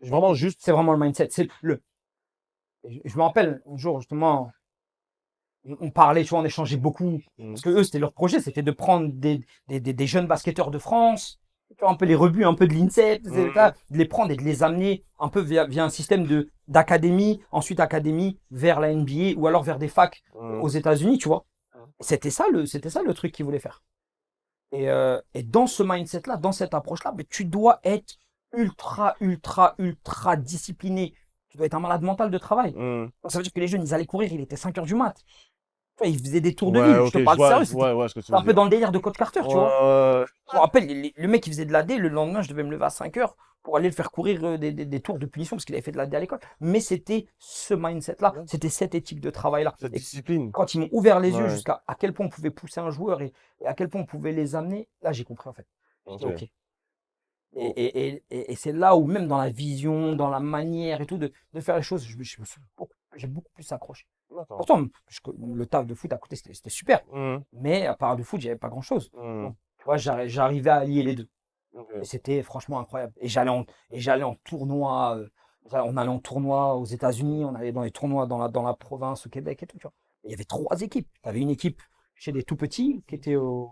Vraiment juste.
C'est vraiment le mindset. Je me rappelle un jour, justement, on parlait, tu vois, on échangeait beaucoup. Parce que eux, c'était leur projet, c'était de prendre des jeunes basketteurs de France, tu vois, un peu les rebuts, un peu de l'INSEP, de les prendre et de les amener un peu via un système d'académie, ensuite académie vers la NBA ou alors vers des facs aux États-Unis, tu vois. C'était ça le truc qu'ils voulaient faire. Et dans ce mindset-là, dans cette approche-là, mais tu dois être ultra discipliné. Tu dois être un malade mental de travail. Donc, ça veut dire que les jeunes, ils allaient courir, il était 5 h du mat. Tu vois, ils faisaient des tours de ville.
Ouais,
Je te
ok,
parle
je vois,
sérieux.
je
C'était
vois, ouais, ce que tu veux
un peu
dire.
dans le délire de Coach Carter, tu vois.
Ouais,
Je me rappelle, le mec, il faisait de la D. Le lendemain, je devais me lever à 5 h pour aller le faire courir des tours de punition parce qu'il avait fait de la D à l'école. Mais c'était ce mindset-là. C'était cette éthique de travail-là.
cette
Et
discipline.
quand ils m'ont ouvert les yeux
Ouais.
jusqu'à à quel point on pouvait pousser un joueur et à quel point on pouvait les amener, là, j'ai compris, en fait.
Ok.
J'ai dit, OK. Et c'est là où, même dans la vision, dans la manière et tout, de faire les choses, j'ai beaucoup plus accroché.
D'accord.
Pourtant, le taf de foot à côté, c'était super.
Mhm.
Mais à part du foot, j'avais pas grand-chose.
Mhm.
Donc, tu vois, j'arrivais à allier les deux.
Ok.
Et c'était franchement incroyable. Et j'allais en tournoi. On allait en tournoi aux États-Unis, on allait dans les tournois dans la province, au Québec et tout. Tu vois. Et il y avait 3 équipes. Tu avais une équipe chez des tout petits qui était au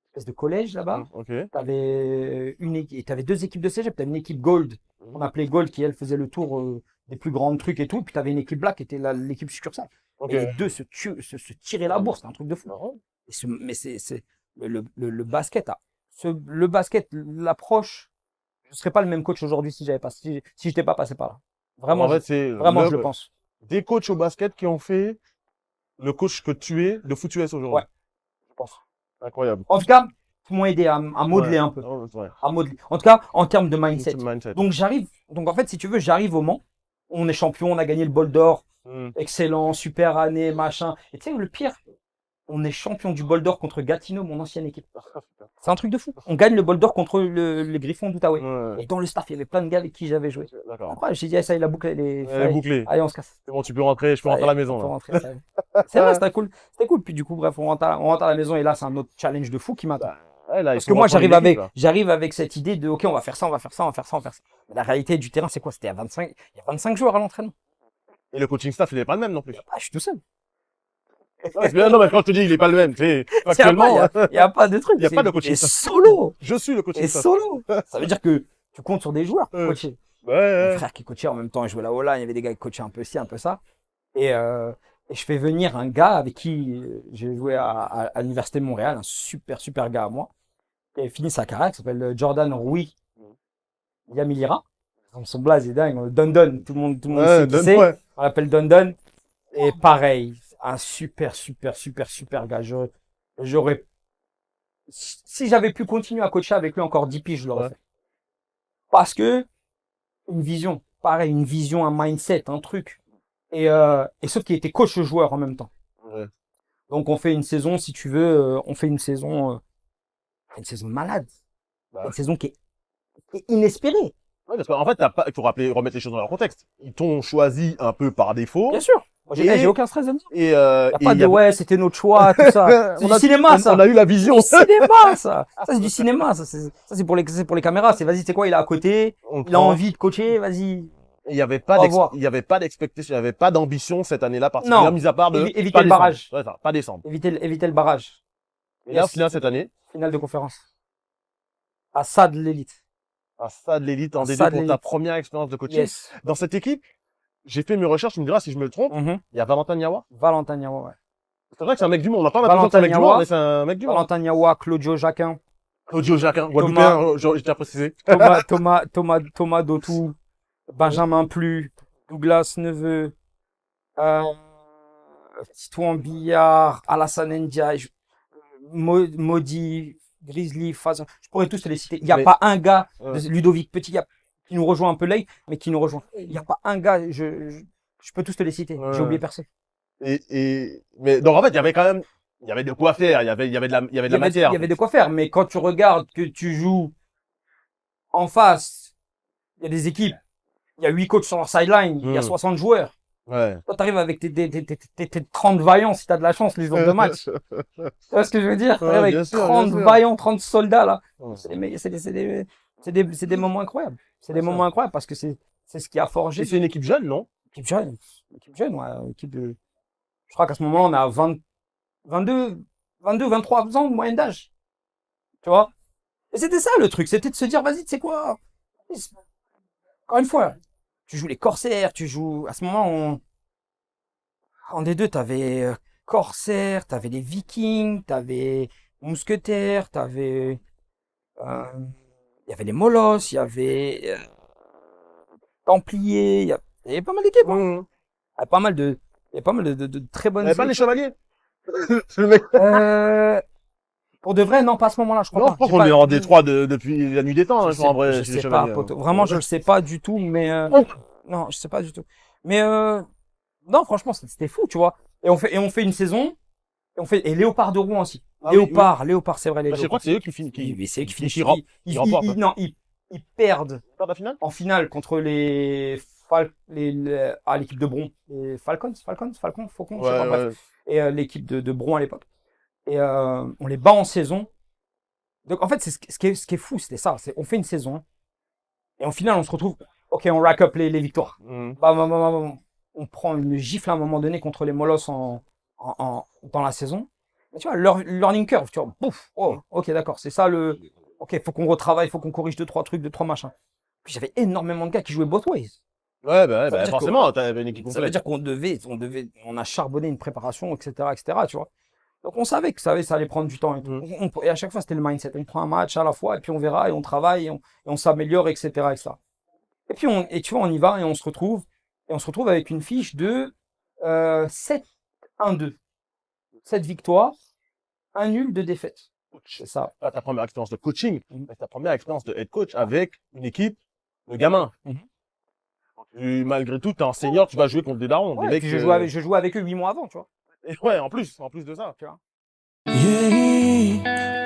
espèce de collège là-bas.
Ok.
Tu avais 2 équipes de cégep. Tu avais une équipe Gold, on appelait Gold, qui elle faisait le tour des plus grands trucs et tout. Puis tu avais une équipe Black qui était l'équipe succursale.
Ok.
Et les deux se tiraient la bourse, c'est un truc de fou.
Marrant.
Mais c'est le basket, le basket, l'approche, je ne serais pas le même coach aujourd'hui si je n'étais pas passé par là. Vraiment,
En fait, c'est
je le pense.
des coachs au basket qui ont fait le coach que tu es de Foot US aujourd'hui.
Ouais, je pense.
Incroyable.
En tout cas, qui m'ont aidé à modeler un peu.
Ouais.
À modeler. En tout cas, en termes de mindset.
Mindset.
Donc en fait, si tu veux, j'arrive au Mans. On est champion, on a gagné le bol d'or. Excellent, super année, machin. Et tu sais, le pire, on est champion du bol d'or contre Gatineau, mon ancienne équipe. C'est un truc de fou. On gagne le bol d'or contre les Griffons d'Outaouais.
Ouais.
Et dans le staff, il y avait plein de gars avec qui j'avais joué.
D'accord.
Après, j'ai dit, ah, ça y est, la boucle, elle est
bouclée.
Allez, on se casse.
C'est bon, tu peux rentrer, je peux rentrer à la maison.
On peut
Là.
rentrer, ça y est. C'est vrai, c'était cool. C'était cool. Puis du coup, bref, on rentre à la maison et là, c'est un autre challenge de fou qui m'attend.
Ouais, là,
Parce que moi, j'arrive avec cette idée de, OK, on va faire ça. Mais la réalité du terrain, c'est quoi? Il y a 25 joueurs à l'entraînement.
Et le coaching staff, il n'est pas le même non plus.
Ah, je suis tout seul.
Non, mais quand je te dis qu'il n'est pas le même, c'est actuellement.
Il n'y a pas de truc.
Il y a pas de coaching
Et
staff.
solo.
Je suis le coaching
Et
staff.
solo. Ça veut dire que tu comptes sur des joueurs pour coacher. Mon
Ouais.
frère qui coachait en même temps, il jouait la O-line, il y avait des gars qui coachaient un peu ci, un peu ça. Et je fais venir un gars avec qui j'ai joué à l'Université de Montréal, un super gars à moi, qui a fini sa carrière, qui s'appelle Jordan Rui Yamilira. Son blaze est dingue, Dundon, tout le monde sait qui c'est.
Ouais.
On l'appelle Dundon. Et pareil, un super gars. J'aurais, si j'avais pu continuer à coacher avec lui encore 10 piges, je l'aurais fait. Parce que, une vision, pareil, un mindset, un truc. Et sauf qu'il était coach-joueur en même temps.
Ouais.
Donc on fait une saison, si tu veux, Une saison malade.
Bah.
Une saison qui est inespérée.
Ouais, parce qu'en fait, il faut remettre les choses dans leur contexte. Ils t'ont choisi un peu par défaut.
Bien sûr. Moi, j'ai aucun stress de me dire.
Et,
Y a pas de ouais, c'était notre choix, tout ça. C'est
on
du
a,
cinéma, ça.
on a eu la vision.
C'est du cinéma, ça. Ça, c'est du cinéma. Ça, c'est pour les caméras. C'est, vas-y, c'est quoi, il est à côté.
On
Il a
prend.
envie de coacher, vas-y.
Il n'y avait
On va voir.
il y avait pas d'expectation, il n'y avait pas d'ambition cette année-là particulièrement,
Non.
mis à part de
Éviter
pas
le
descendre.
barrage.
Ouais, ça, pas descendre.
Éviter le barrage.
Et là, au
Yes.
final, cette année,
Finale de conférence. À Sad l'élite.
un stade l'élite en
Un
DD
stade
pour ta
l'élite.
première expérience de coaching.
Yes.
Dans cette équipe, j'ai fait mes recherches, tu me diras si je me trompe.
Mhm.
Il y a Valentin Niawa.
Valentin Niawa, ouais.
C'est vrai que c'est un mec du monde. On n'a pas l'impression que c'est un mec du
Valentin
monde, mais c'est un mec du monde.
Valentin Niawa, Claudio Jacquin,
Claudio Jacquin, Guadeloupéen, j'ai déjà précisé.
Thomas Dotou, Benjamin Plu, Douglas Neveu, Titouan Billard, Alassane Ndiaye, Maudit, Grizzly, Faz. Je pourrais tous te les citer. Il n'y a
Mais-
pas un gars,
Ouais.
Ludovic Petit, qui nous rejoint un peu late, mais qui nous rejoint. Il n'y a pas un gars, je peux tous te les citer.
Ouais.
J'ai oublié personne.
Mais donc en fait, il y avait quand même, il y avait de quoi faire. Il y avait de la matière.
Il y avait de quoi faire, mais quand tu regardes que tu joues en face, il y a des équipes, il y a 8 coachs sur leur sideline, il y a 60 joueurs.
Ouais.
Toi, t'arrives avec tes 30 vaillants si t'as de la chance les jours de match. Tu vois ce que je veux dire? T'arrives avec
bien sûr,
30
bien sûr.
vaillants, 30 soldats, là.
Ouais.
C'est des moments incroyables. C'est des
Ouais, ça.
moments incroyables parce que c'est ce qui a forgé
Et c'est une équipe jeune, non?
l'équipe jeune. L'équipe jeune, ouais. L'équipe de, je crois qu'à ce moment, on a 22, 23 ans de moyenne d'âge. Tu vois? Et c'était ça le truc. C'était de se dire, vas-y, tu sais quoi? Encore une fois, tu joues les corsaires, tu joues, à ce moment, en D2, t'avais corsaires, t'avais les vikings, t'avais mousquetaires, t'avais, il y avait les molosses, il y avait templiers, il y avait pas mal d'équipes, hein. Il y avait pas mal de très
Il
bonnes
n'y avait pas les
sélections.
chevaliers? Le mec.
Pour de vrai, non, pas à ce moment-là, je crois
Non,
pas.
je pense
J'ai
qu'on
pas-
est en Détroit depuis la nuit des temps, hein,
je
je crois, en vrai,
je
chez les
sais pas,
chevaliers.
poteau. Vraiment, je le sais pas du tout, mais non, je sais pas du tout. Mais non, franchement, c'était fou, tu vois. Et on fait une saison, et Léopard de Rouen aussi.
Ah oui,
Léopard, c'est vrai, les
Bah, je crois que c'est eux qui finissent,
Oui, mais c'est eux qui finissent.
qui remportent.
Non, ils perdent
la finale?
en finale contre l'équipe de Bron, les Faucons, je sais pas, bref. Et l'équipe de Bron à l'époque. Et on les bat en saison. Donc en fait, c'est ce qui est fou, c'était ça. On fait une saison et en finale, on se retrouve. Ok, on rack up les victoires.
Mhm.
On prend une gifle à un moment donné contre les Molosses dans la saison. Mais tu vois, learning curve, tu vois, pouf, oh, ok, d'accord, c'est ça le. Ok, faut qu'on retravaille, faut qu'on corrige 2-3 trucs, 2-3 machins. Puis j'avais énormément de gars qui jouaient both ways.
Ouais,
veut dire
forcément, t'avais une équipe
Ça veut
complète.
dire on a charbonné une préparation, etc., tu vois. Donc on savait que ça allait prendre du temps et tout. Et à chaque fois, c'était le mindset. On prend un match à la fois et puis on verra et on travaille et on s'améliore, etc., etc. Et puis tu vois, on y va et on se retrouve avec une fiche de 7-1-2. 7 victoires, 1 nul, 2 défaites. C'est ça.
Ah, ta première expérience de coaching,
Mhm.
ta première expérience de head coach avec une équipe de gamins.
Mhm.
Malgré tout, t'es en senior, tu vas jouer contre des darons.
Ouais,
des
et
mecs,
puis je jouais avec eux 8 mois avant, tu vois.
Et ouais, en plus de ça.
Tu vois.
Yeah,